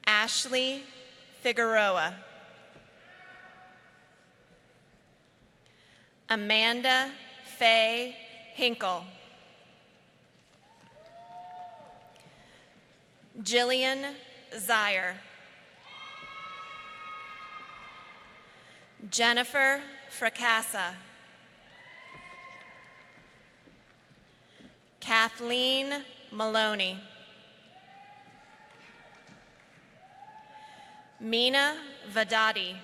S19: Ashley Figueroa. Amanda Faye Hinkle. Jillian Zier. Jennifer Fracassa. Kathleen Maloney. Mina Vadati.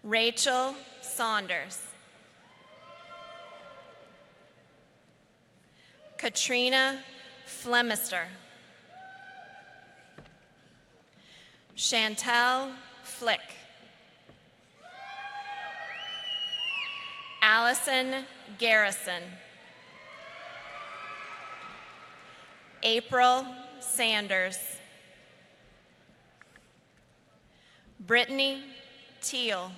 S19: Rachel Saunders. Katrina Flemister. Chantel Flick. Allison Garrison. April Sanders. Brittany Teal.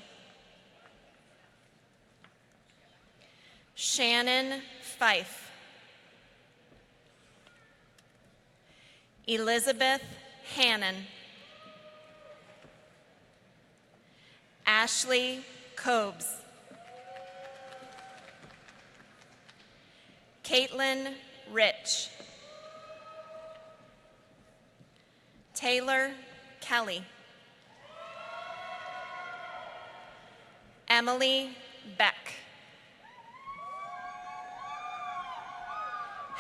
S19: Shannon Fife. Elizabeth Hannon. Ashley Cobes. Caitlin Rich. Taylor Kelly. Emily Beck.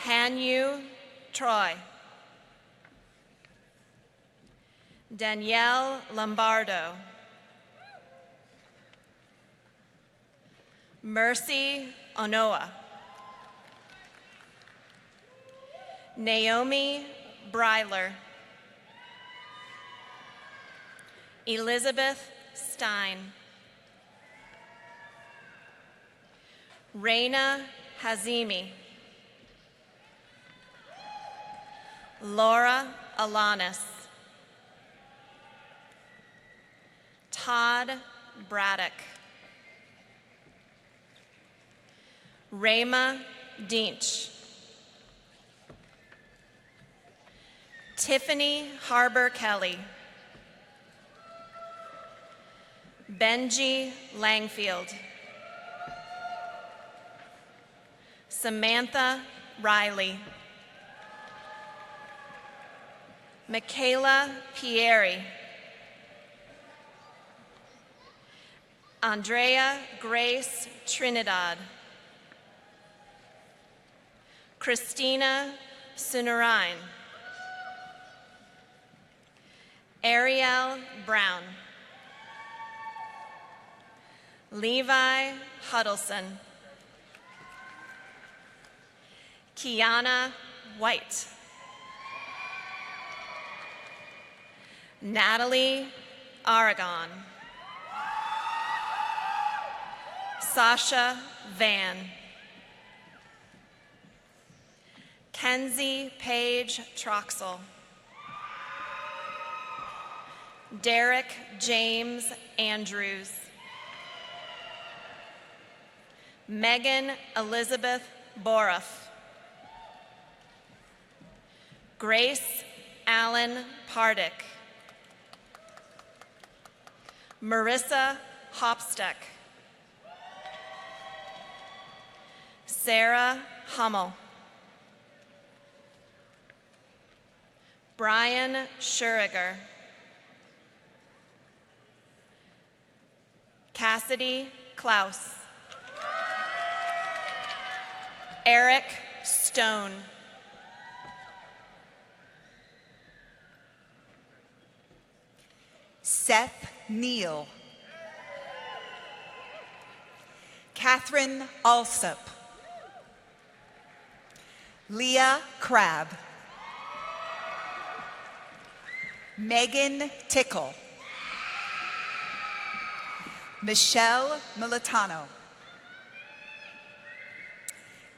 S19: Hanyu Troy. Danielle Lombardo. Mercy Onoa. Naomi Breiler. Elizabeth Stein. Raina Hazimi. Laura Alanis. Todd Braddock. Rayma Deanch. Tiffany Harbor Kelly. Benji Langfield. Samantha Riley. Michaela Pieri. Andrea Grace Trinidad. Christina Sunarain. Ariel Brown. Levi Huddleston. Kiana White. Natalie Aragon. Sasha Van. Kenzie Page Troxel. Derek James Andrews. Megan Elizabeth Boroff. Grace Allen Pardick. Marissa Hopsteck. Sarah Hummel. Brian Schuriger. Cassidy Klaus. Eric Stone.
S20: Seth Neal. Catherine Alsop. Leah Crabb. Megan Tickle. Michelle Militano.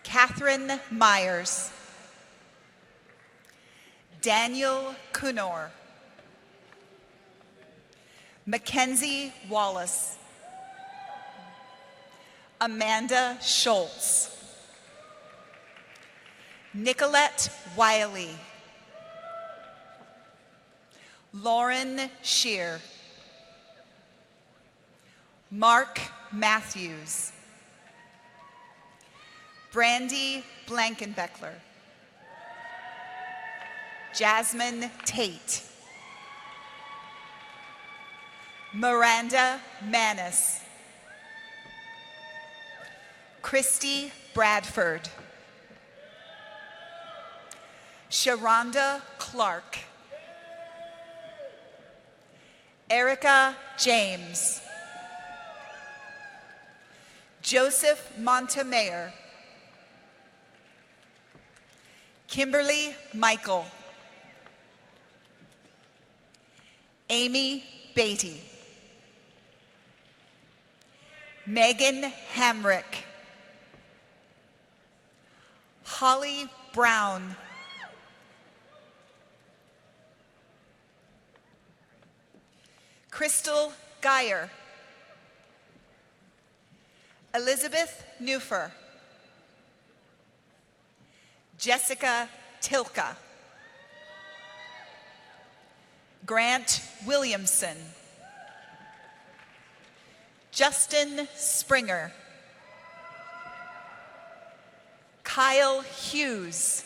S20: Catherine Myers. Daniel Kunor. Mackenzie Wallace. Amanda Schultz. Nicolette Wiley. Lauren Shear. Mark Matthews. Brandy Blankenbeckler. Jasmine Tate. Miranda Manis. Christy Bradford. Sharonda Clark. Erica James. Joseph Montemayor. Kimberly Michael. Amy Beatty. Megan Hamrick. Holly Brown. Crystal Geyer. Elizabeth Neufer. Jessica Tilka. Grant Williamson. Justin Springer. Kyle Hughes.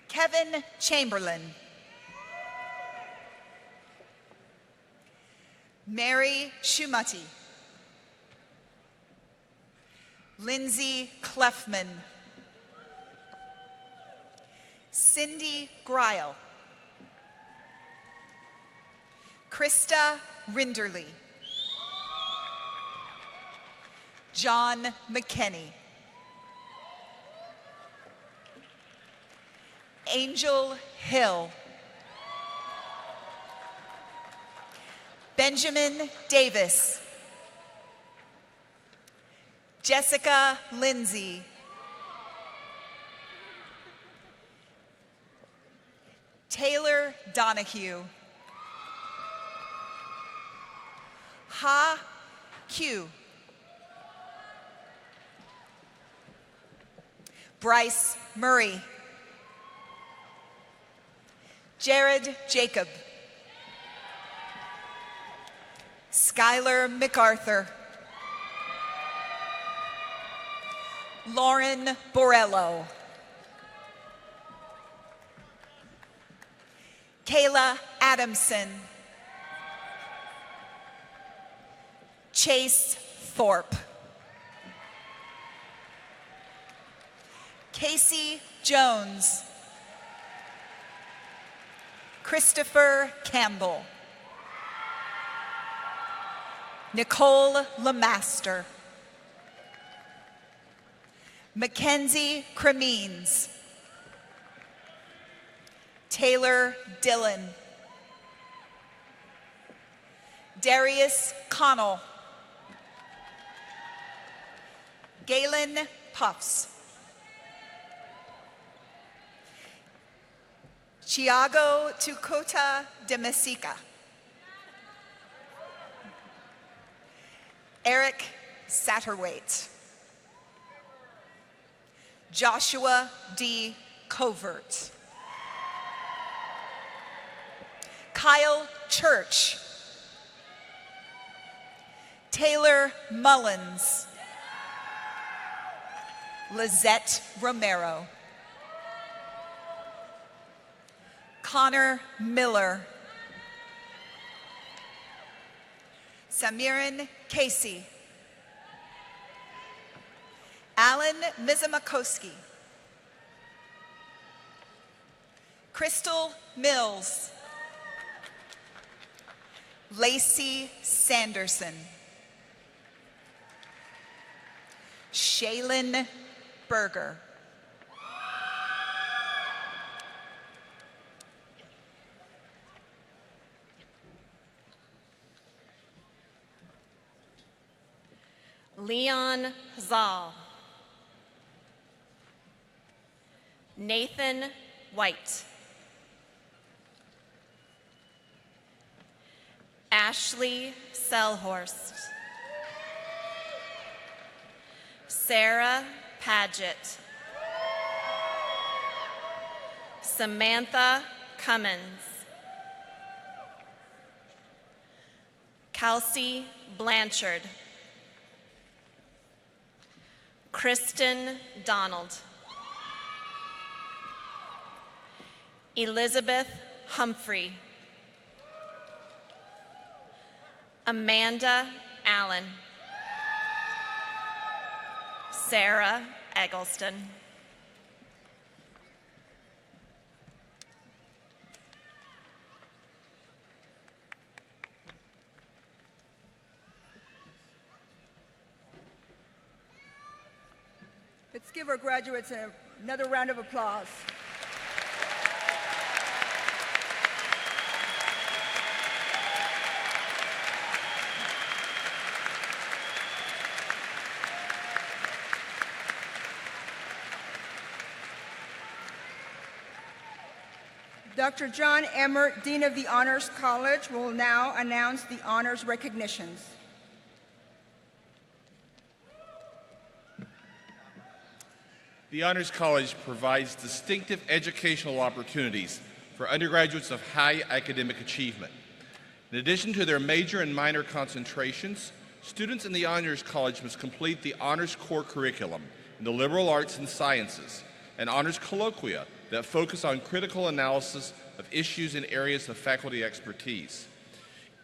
S20: Kevin Chamberlain. Mary Shumati. Lindsay Clefman. Cindy Greil. Krista Rinderly. John McKinney. Angel Hill. Benjamin Davis. Jessica Lindsay. Taylor Donahue. Ha Q. Bryce Murray. Jared Jacob. Skylar MacArthur. Lauren Borello. Kayla Adamson. Chase Thorpe. Casey Jones. Christopher Campbell. Nicole Lemaster. Mackenzie Cremines. Taylor Dillon. Darius Connell. Galen Puffs. Chiago Tukota de Mesica. Eric Satterwaite. Joshua D. Covert. Kyle Church. Taylor Mullins. Lizette Romero. Connor Miller. Samirin Casey. Alan Mizamakowski. Crystal Mills. Lacey Sanderson. Shaylin Berger.
S19: Leon Zal. Nathan White. Ashley Selhorst. Sarah Paget. Samantha Cummins. Kelsey Blanchard. Kristen Donald. Elizabeth Humphrey. Amanda Allen. Sarah Eggleston.
S17: Let's give our graduates another round of applause. Dr. John Emmert, Dean of the Honors College, will now announce the honors recognitions.
S21: The Honors College provides distinctive educational opportunities for undergraduates of high academic achievement. In addition to their major and minor concentrations, students in the Honors College must complete the Honors Core curriculum in the liberal arts and sciences and Honors Colloquia that focus on critical analysis of issues in areas of faculty expertise.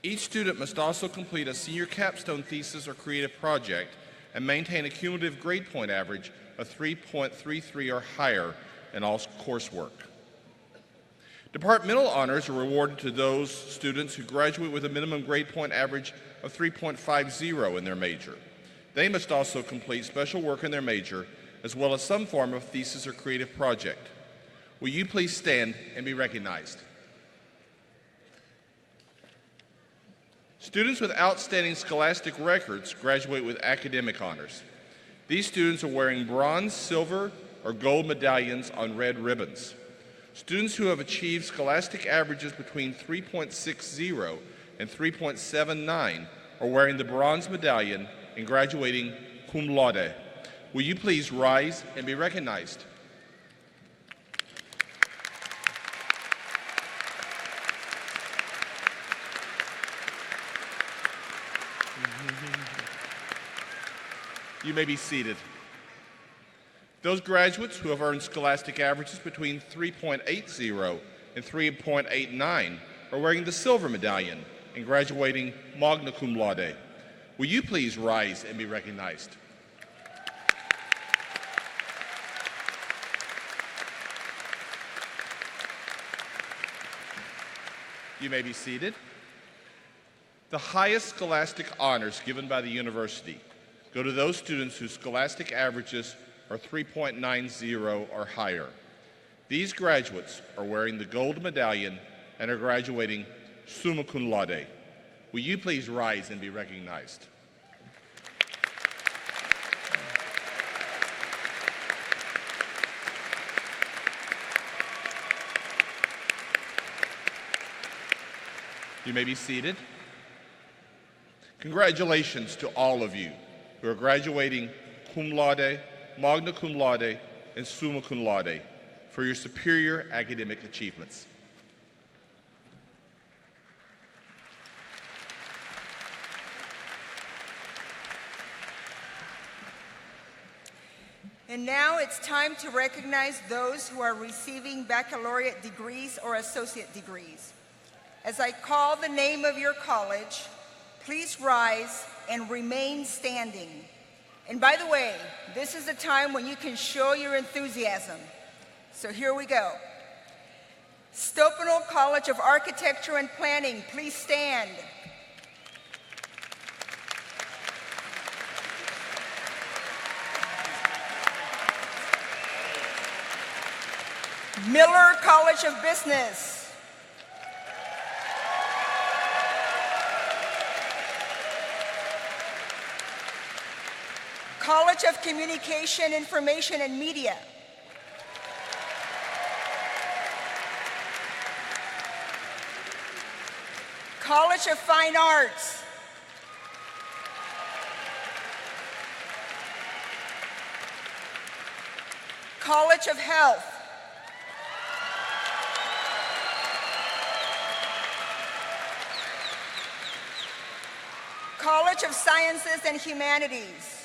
S21: Each student must also complete a senior capstone thesis or creative project and maintain a cumulative grade point average of 3.33 or higher in all coursework. Departmental honors are awarded to those students who graduate with a minimum grade point average of 3.50 in their major. They must also complete special work in their major, as well as some form of thesis or creative project. Will you please stand and be recognized? Students with outstanding scholastic records graduate with academic honors. These students are wearing bronze, silver, or gold medallions on red ribbons. Students who have achieved scholastic averages between 3.60 and 3.79 are wearing the bronze medallion and graduating cum laude. Will you please rise and be recognized? You may be seated. Those graduates who have earned scholastic averages between 3.80 and 3.89 are wearing the silver medallion and graduating magna cum laude. Will you please rise and be recognized? You may be seated. The highest scholastic honors given by the university go to those students whose scholastic averages are 3.90 or higher. These graduates are wearing the gold medallion and are graduating summa cum laude. Will you please rise and be recognized? You may be seated. Congratulations to all of you who are graduating cum laude, magna cum laude, and summa cum laude for your superior academic achievements.
S17: And now it's time to recognize those who are receiving baccalaureate degrees or associate degrees. As I call the name of your college, please rise and remain standing. And by the way, this is the time when you can show your enthusiasm. So here we go. Stoupenal College of Architecture and Planning, please stand. Miller College of Business. College of Communication, Information, and Media. College of Fine Arts. College of Health. College of Sciences and Humanities.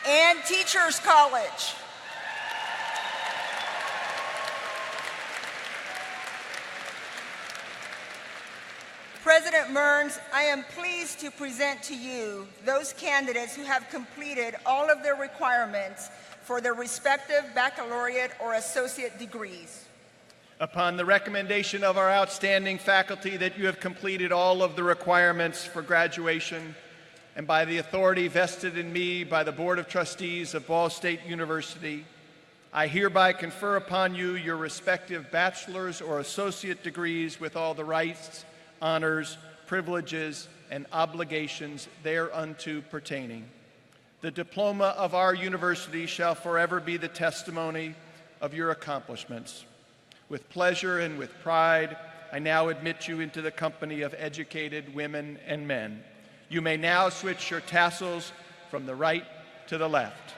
S17: And Teachers College. President Mearns, I am pleased to present to you those candidates who have completed all of their requirements for their respective baccalaureate or associate degrees.
S1: Upon the recommendation of our outstanding faculty that you have completed all of the requirements for graduation, and by the authority vested in me by the Board of Trustees of Ball State University, I hereby confer upon you your respective bachelor's or associate degrees with all the rights, honors, privileges, and obligations thereunto pertaining. The diploma of our university shall forever be the testimony of your accomplishments. With pleasure and with pride, I now admit you into the company of educated women and men. You may now switch your tassels from the right to the left.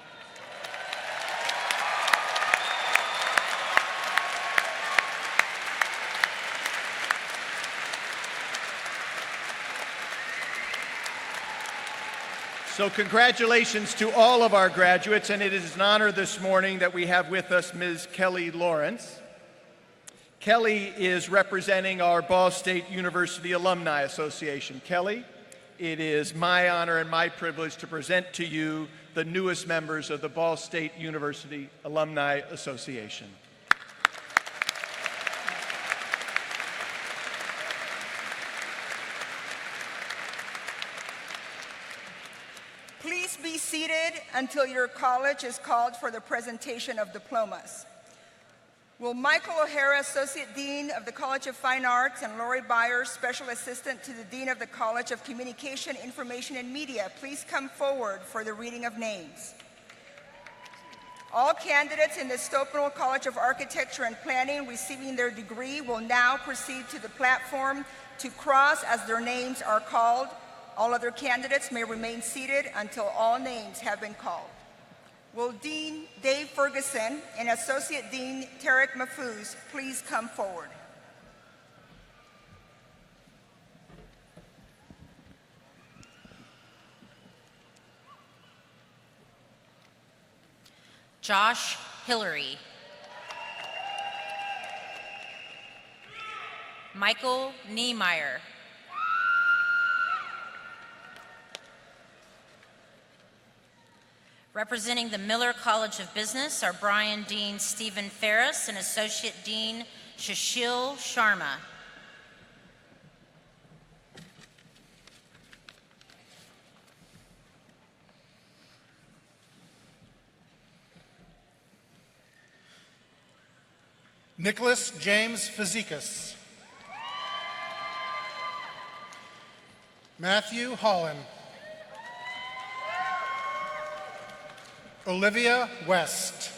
S1: So congratulations to all of our graduates, and it is an honor this morning that we have with us Ms. Kelly Lawrence. Kelly is representing our Ball State University Alumni Association. Kelly, it is my honor and my privilege to present to you the newest members of the Ball State University Alumni Association.
S17: Please be seated until your college is called for the presentation of diplomas. Will Michael O'Hara, Associate Dean of the College of Fine Arts, and Lori Byers, Special Assistant to the Dean of the College of Communication, Information, and Media, please come forward for the reading of names. All candidates in the Stoupenville College of Architecture and Planning receiving their degree will now proceed to the platform to cross as their names are called. All other candidates may remain seated until all names have been called. Will Dean Dave Ferguson and Associate Dean Tarek Mahfouz please come forward?
S4: Josh Hillary. Michael Niemeyer. Representing the Miller College of Business are Brian Dean Stephen Ferris and Associate Dean Shashil Sharma.
S22: Nicholas James Fazekas. Matthew Holland. Olivia West.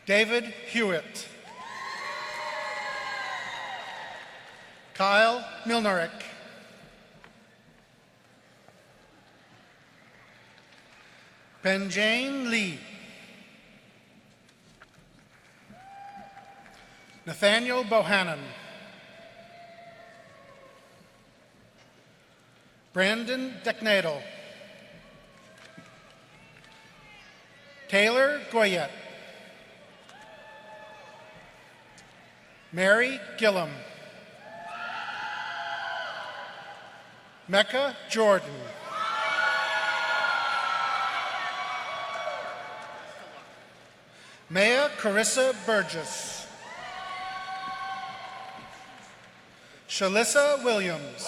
S22: David Hewitt. Kyle Milnarek. Benjane Lee. Nathaniel Bohannon. Brandon Decknadel. Taylor Goyette. Mary Gillum. Mecca Jordan. Maya Carissa Burgess. Shalissa Williams.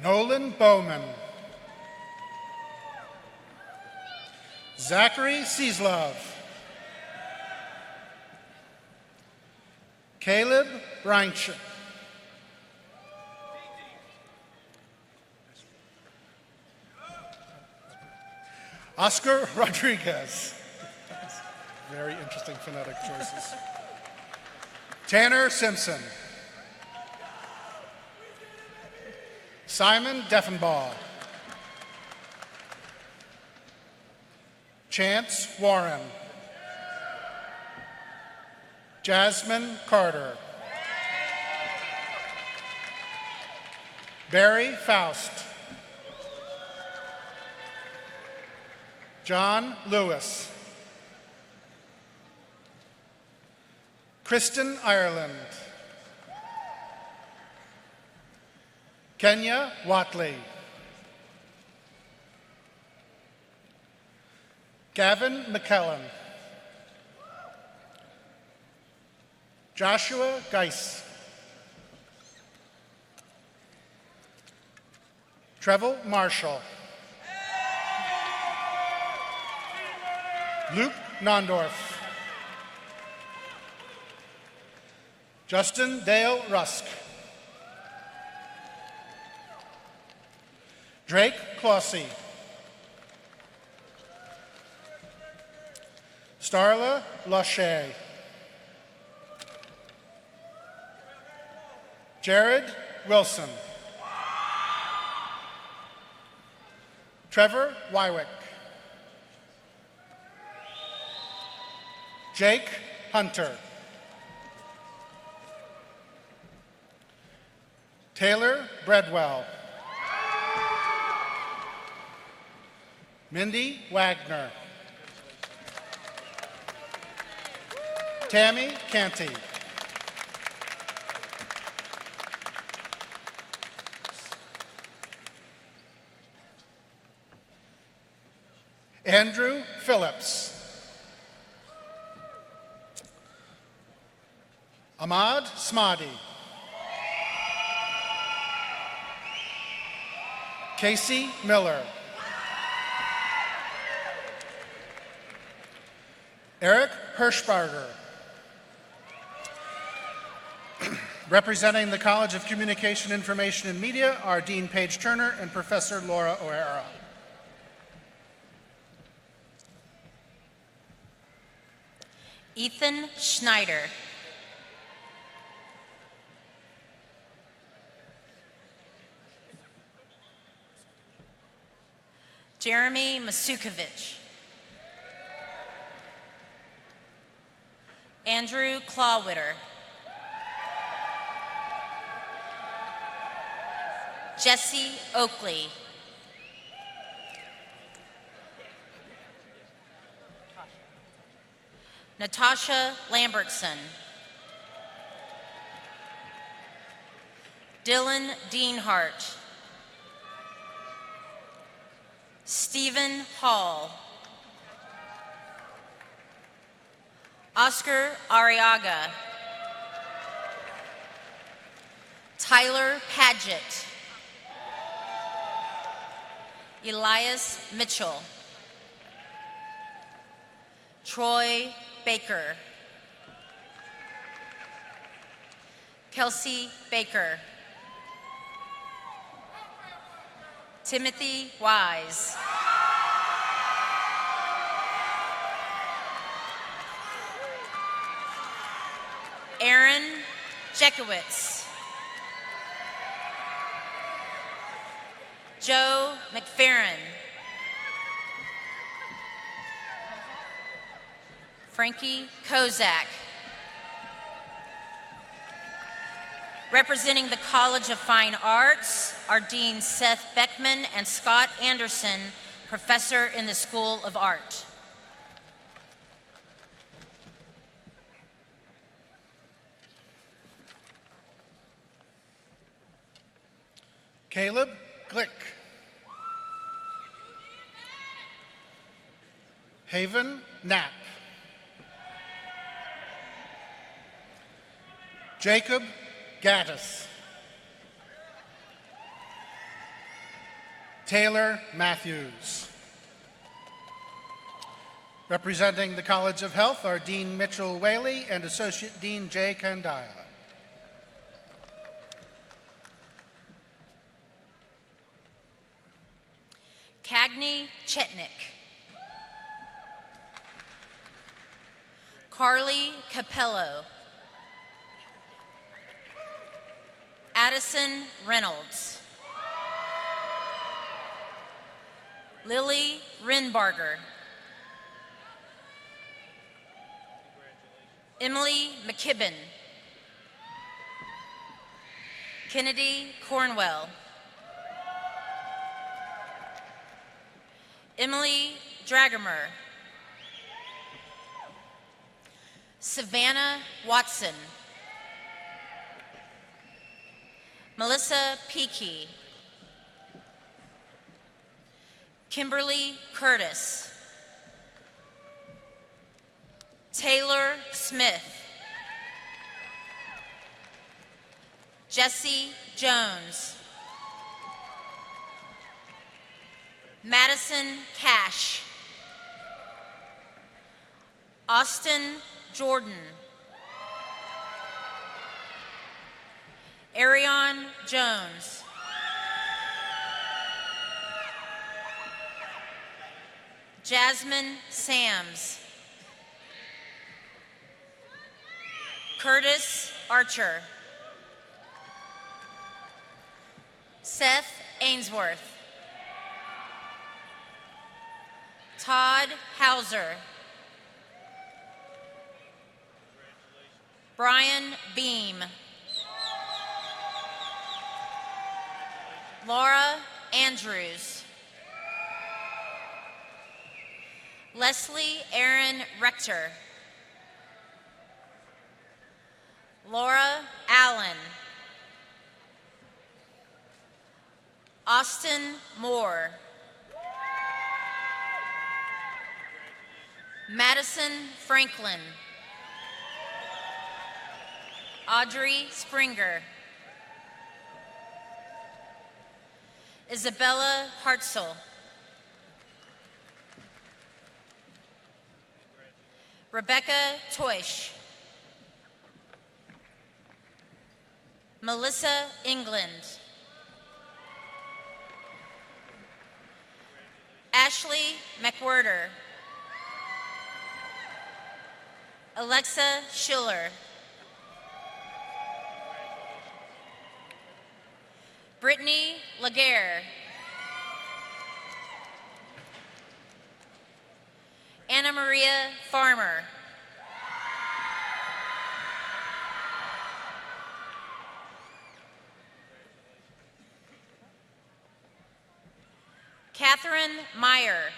S22: Nolan Bowman. Zachary Cieslov. Caleb Reinsch. Oscar Rodriguez. Very interesting phonetic choices. Tanner Simpson. Simon Deffenbaugh. Chance Warren. Jasmine Carter. Barry Faust. John Lewis. Kristen Ireland. Kenya Watley. Gavin McKellen. Joshua Geis. Trevor Marshall. Luke Nondorf. Justin Dale Rusk. Drake Clossie. Starla Lachey. Jared Wilson. Trevor Wywick. Jake Hunter. Taylor Breadwell. Mindy Wagner. Tammy Canty. Andrew Phillips. Ahmad Smadi. Casey Miller. Eric Hirschbarger. Representing the College of Communication, Information, and Media are Dean Paige Turner and Professor Laura O'Hara.
S4: Ethan Schneider. Jeremy Masukovich. Andrew Clawwitter. Jesse Oakley. Natasha Lambertson. Dylan Deanhart. Stephen Hall. Oscar Arriaga. Tyler Padgett. Elias Mitchell. Troy Baker. Kelsey Baker. Timothy Wise. Aaron Jekowitz. Joe McFerrin. Frankie Kozak. Representing the College of Fine Arts are Dean Seth Beckman and Scott Anderson, Professor in the School of Art.
S22: Caleb Glick. Haven Knapp. Jacob Gaddis. Taylor Matthews. Representing the College of Health are Dean Mitchell Whaley and Associate Dean Jay Kandiah.
S4: Cagney Chetnick. Carly Capello. Addison Reynolds. Lily Rinbarger. Emily McKibben. Kennedy Cornwell. Emily Dragomer. Savannah Watson. Melissa Peakey. Kimberly Curtis. Taylor Smith. Jesse Jones. Madison Cash. Austin Jordan. Arion Jones. Jasmine Sams. Curtis Archer. Seth Ainsworth. Todd Hauser. Brian Beam. Laura Andrews. Leslie Aaron Rector. Laura Allen. Austin Moore. Madison Franklin. Audrey Springer. Isabella Hartzell. Rebecca Toish. Melissa England. Ashley McWhirter. Alexa Schiller. Brittany Laguerre. Anna Maria Farmer. Catherine Meyer.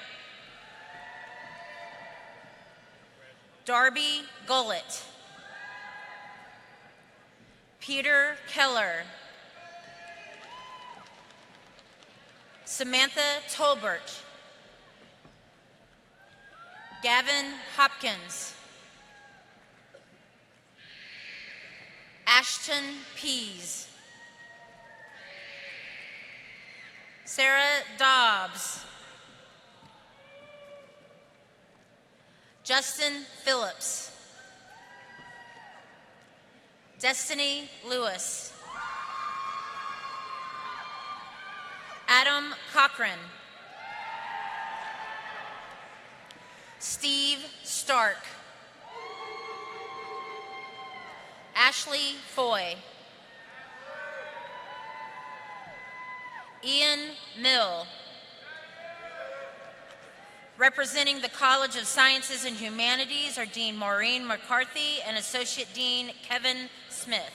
S4: Darby Gullett. Peter Keller. Samantha Tolbert. Gavin Hopkins. Ashton Pease. Sarah Dobbs. Justin Phillips. Destiny Lewis. Adam Cochran. Steve Stark. Ashley Foy. Ian Mill. Representing the College of Sciences and Humanities are Dean Maureen McCarthy and Associate Dean Kevin Smith.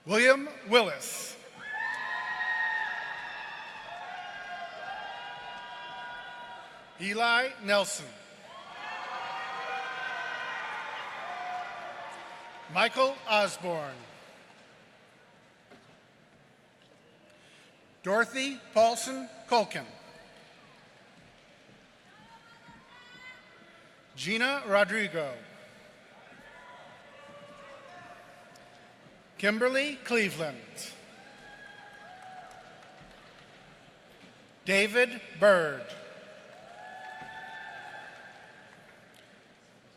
S22: William Willis. Eli Nelson. Michael Osborne. Dorothy Paulson Colkin. Gina Rodrigo. Kimberly Cleveland. David Bird.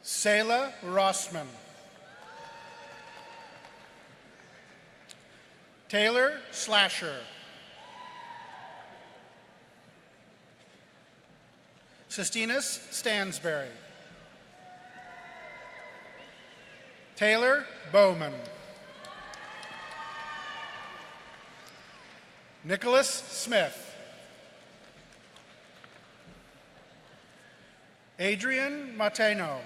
S22: Selah Rossman. Taylor Slasher. Sistinus Stansberry. Taylor Bowman. Nicholas Smith. Adrian Mateno.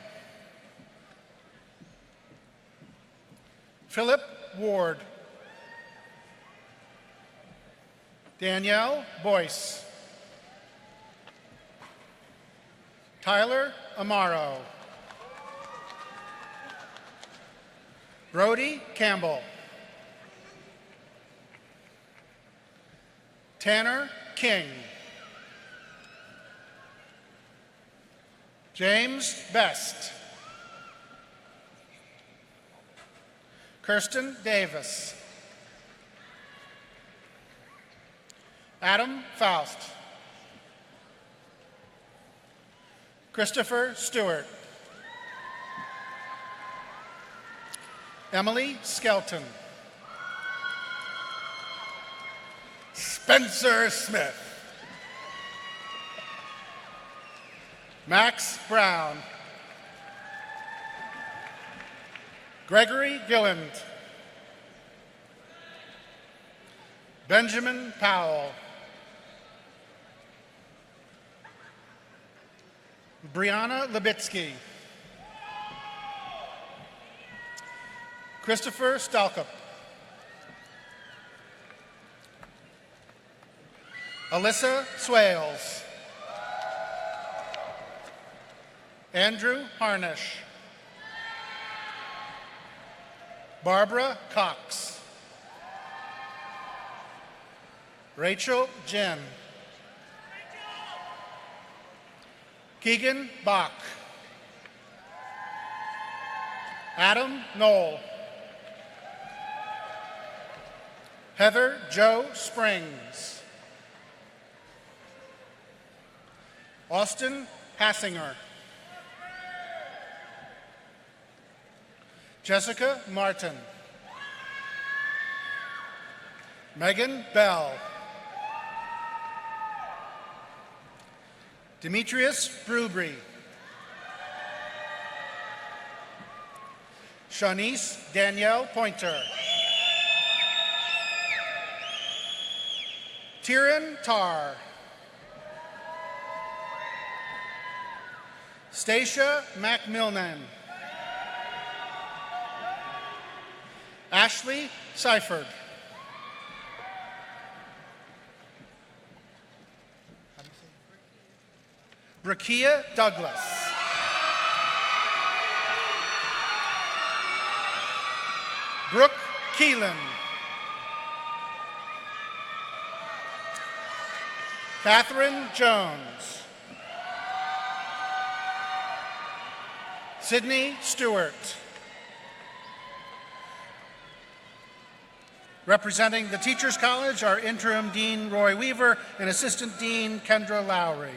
S22: Philip Ward. Danielle Boyce. Tyler Amaro. Brody Campbell. Tanner King. James Best. Kirsten Davis. Adam Faust. Christopher Stewart. Emily Skelton. Spencer Smith. Max Brown. Gregory Gilland. Benjamin Powell. Brianna Libitsky. Christopher Stalkup. Alyssa Swales. Andrew Harnish. Barbara Cox. Rachel Jen. Keegan Bach. Adam Knoll. Heather Jo Springs. Austin Hassinger. Jessica Martin. Megan Bell. Demetrius Brubry. Shanice Danielle Pointer. Tyrion Tarr. Stacia McMillan. Ashley Seifert. Rakia Douglas. Brooke Keelan. Catherine Jones. Sydney Stewart. Representing the Teachers College, our Interim Dean Roy Weaver and Assistant Dean Kendra Lowry.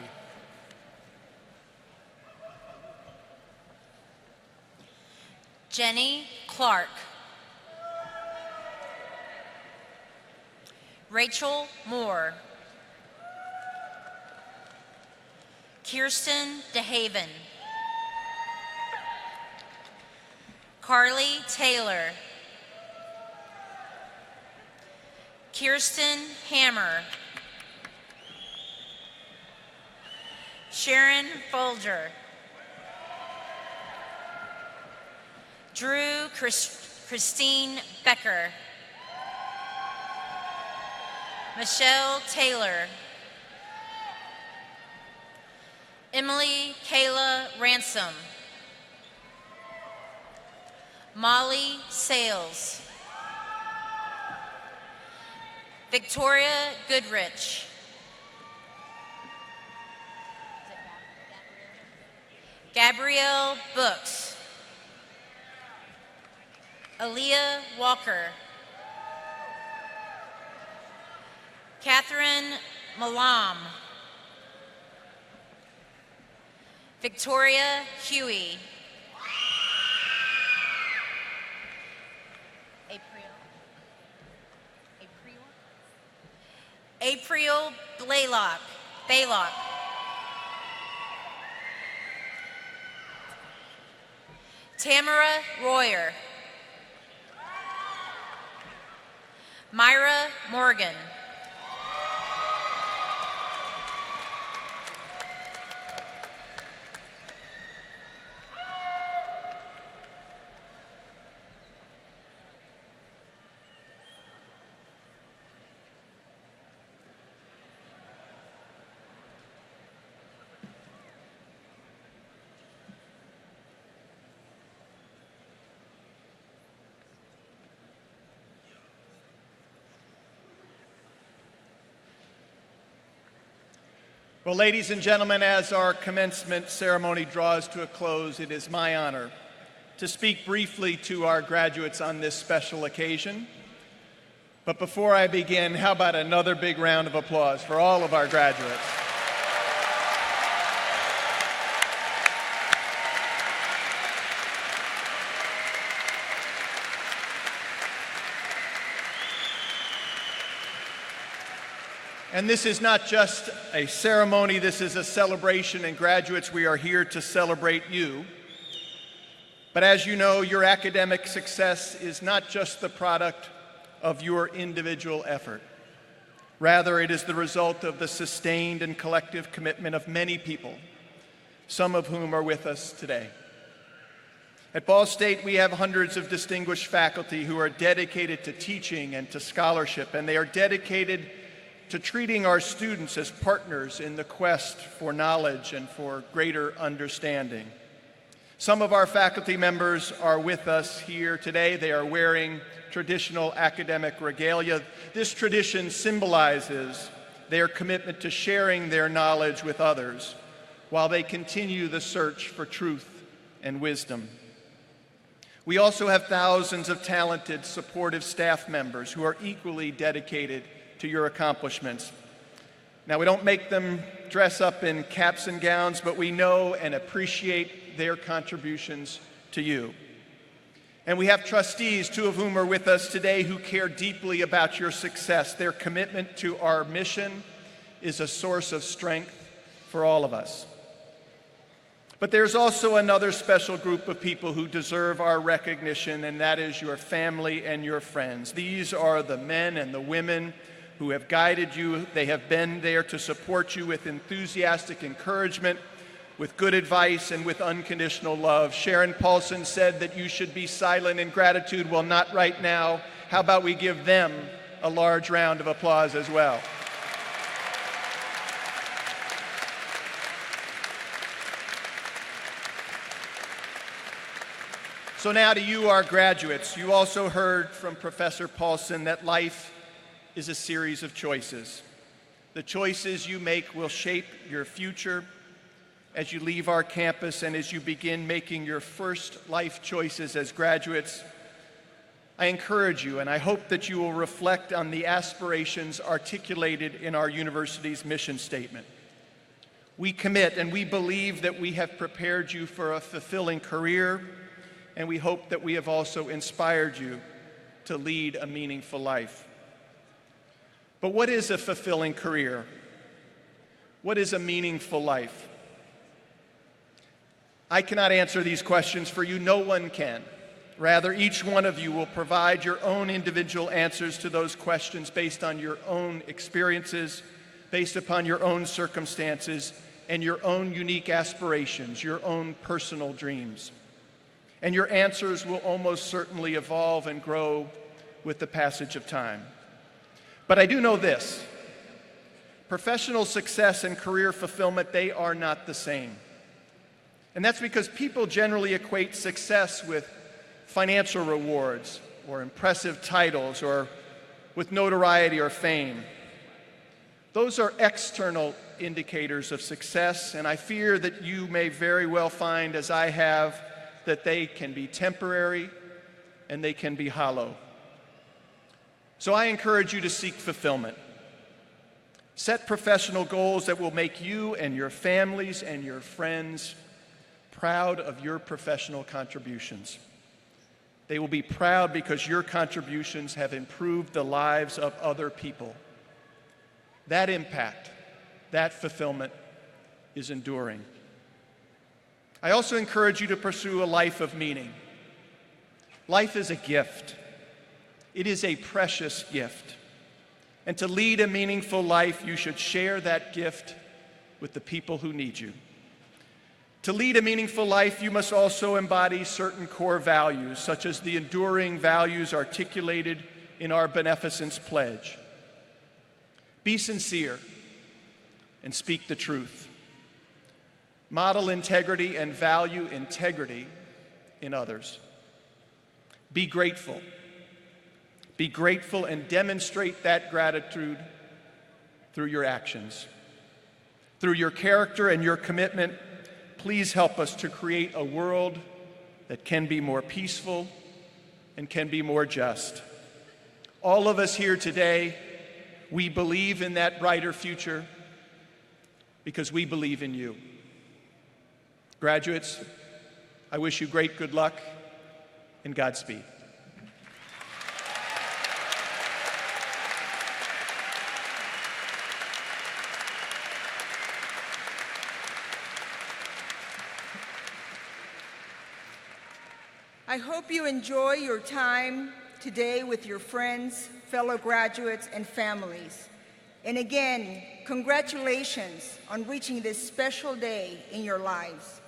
S4: Jenny Clark. Rachel Moore. Kirsten DeHaven. Carly Taylor. Kirsten Hammer. Sharon Folger. Drew Christine Becker. Michelle Taylor. Emily Kayla Ransom. Molly Sales. Victoria Goodrich. Gabrielle Books. Aaliyah Walker. Catherine Malam. Victoria Huey. April Blaylock. Tamara Royer. Myra Morgan.
S1: Well, ladies and gentlemen, as our commencement ceremony draws to a close, it is my honor to speak briefly to our graduates on this special occasion. But before I begin, how about another big round of applause for all of our graduates? And this is not just a ceremony, this is a celebration, and graduates, we are here to celebrate you. But as you know, your academic success is not just the product of your individual effort. Rather, it is the result of the sustained and collective commitment of many people, some of whom are with us today. At Ball State, we have hundreds of distinguished faculty who are dedicated to teaching and to scholarship, and they are dedicated to treating our students as partners in the quest for knowledge and for greater understanding. Some of our faculty members are with us here today. They are wearing traditional academic regalia. This tradition symbolizes their commitment to sharing their knowledge with others while they continue the search for truth and wisdom. We also have thousands of talented, supportive staff members who are equally dedicated to your accomplishments. Now, we don't make them dress up in caps and gowns, but we know and appreciate their contributions to you. And we have trustees, two of whom are with us today, who care deeply about your success. Their commitment to our mission is a source of strength for all of us. But there's also another special group of people who deserve our recognition, and that is your family and your friends. These are the men and the women who have guided you. They have been there to support you with enthusiastic encouragement, with good advice, and with unconditional love. Sharon Paulson said that you should be silent in gratitude. Well, not right now. How about we give them a large round of applause as well? So now to you, our graduates. You also heard from Professor Paulson that life is a series of choices. The choices you make will shape your future as you leave our campus and as you begin making your first life choices as graduates. I encourage you, and I hope that you will reflect on the aspirations articulated in our university's mission statement. We commit and we believe that we have prepared you for a fulfilling career, and we hope that we have also inspired you to lead a meaningful life. But what is a fulfilling career? What is a meaningful life? I cannot answer these questions for you. No one can. Rather, each one of you will provide your own individual answers to those questions based on your own experiences, based upon your own circumstances, and your own unique aspirations, your own personal dreams. And your answers will almost certainly evolve and grow with the passage of time. But I do know this: professional success and career fulfillment, they are not the same. And that's because people generally equate success with financial rewards or impressive titles or with notoriety or fame. Those are external indicators of success, and I fear that you may very well find, as I have, that they can be temporary and they can be hollow. So I encourage you to seek fulfillment. Set professional goals that will make you and your families and your friends proud of your professional contributions. They will be proud because your contributions have improved the lives of other people. That impact, that fulfillment is enduring. I also encourage you to pursue a life of meaning. Life is a gift. It is a precious gift. And to lead a meaningful life, you should share that gift with the people who need you. To lead a meaningful life, you must also embody certain core values, such as the enduring values articulated in our Beneficence pledge. Be sincere and speak the truth. Model integrity and value integrity in others. Be grateful. Be grateful and demonstrate that gratitude through your actions. Through your character and your commitment, please help us to create a world that can be more peaceful and can be more just. All of us here today, we believe in that brighter future because we believe in you. Graduates, I wish you great good luck and Godspeed.
S17: I hope you enjoy your time today with your friends, fellow graduates, and families. And again, congratulations on reaching this special day in your lives.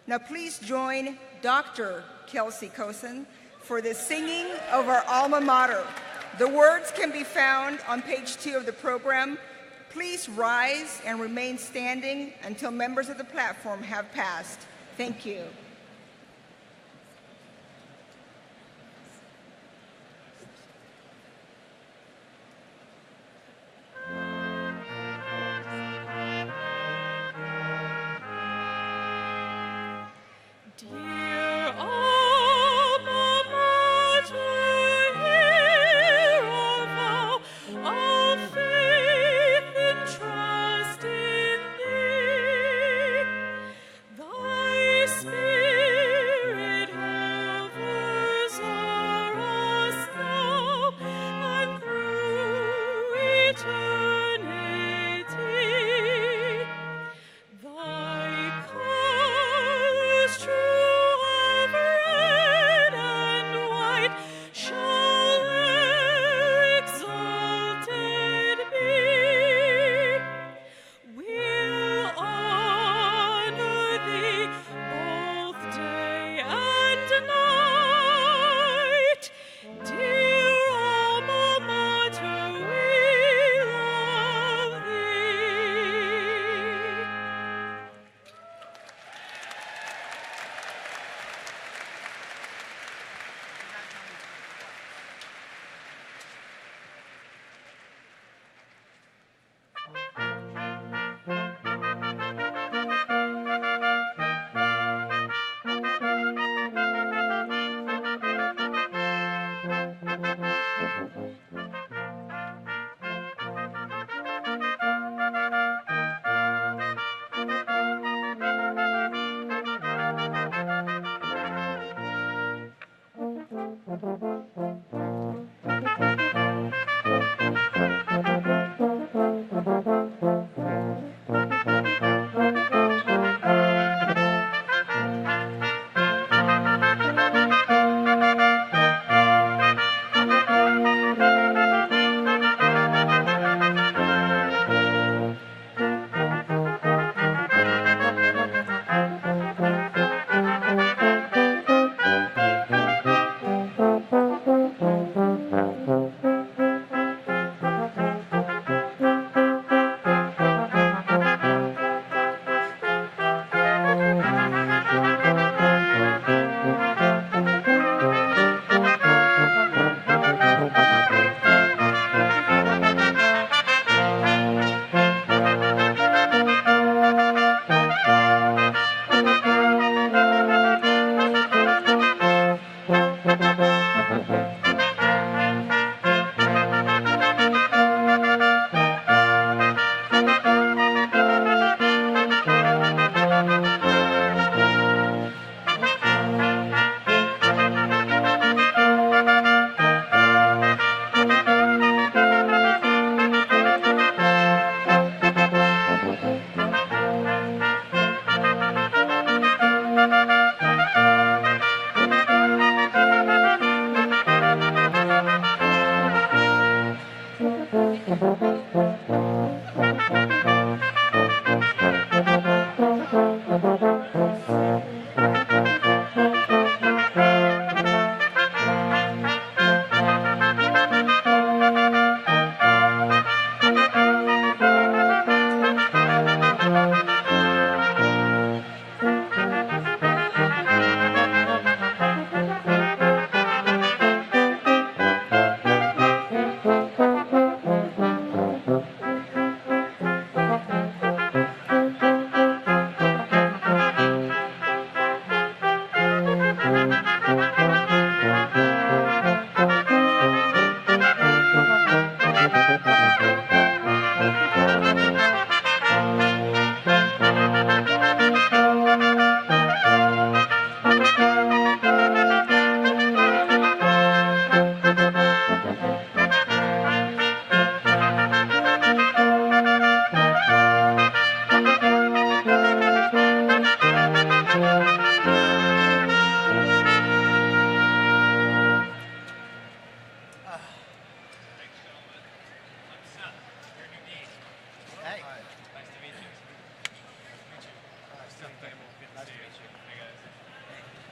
S17: Now please join Dr. Kelsey Kosen for the singing of our alma mater. The words can be found on page 2 of the program. Please rise and remain standing until members of the platform have passed. Thank you.
S18: Spirit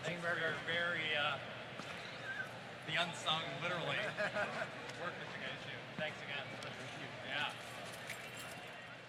S2: Thanks for your very, the unsung, literally, work that you guys do. Thanks again.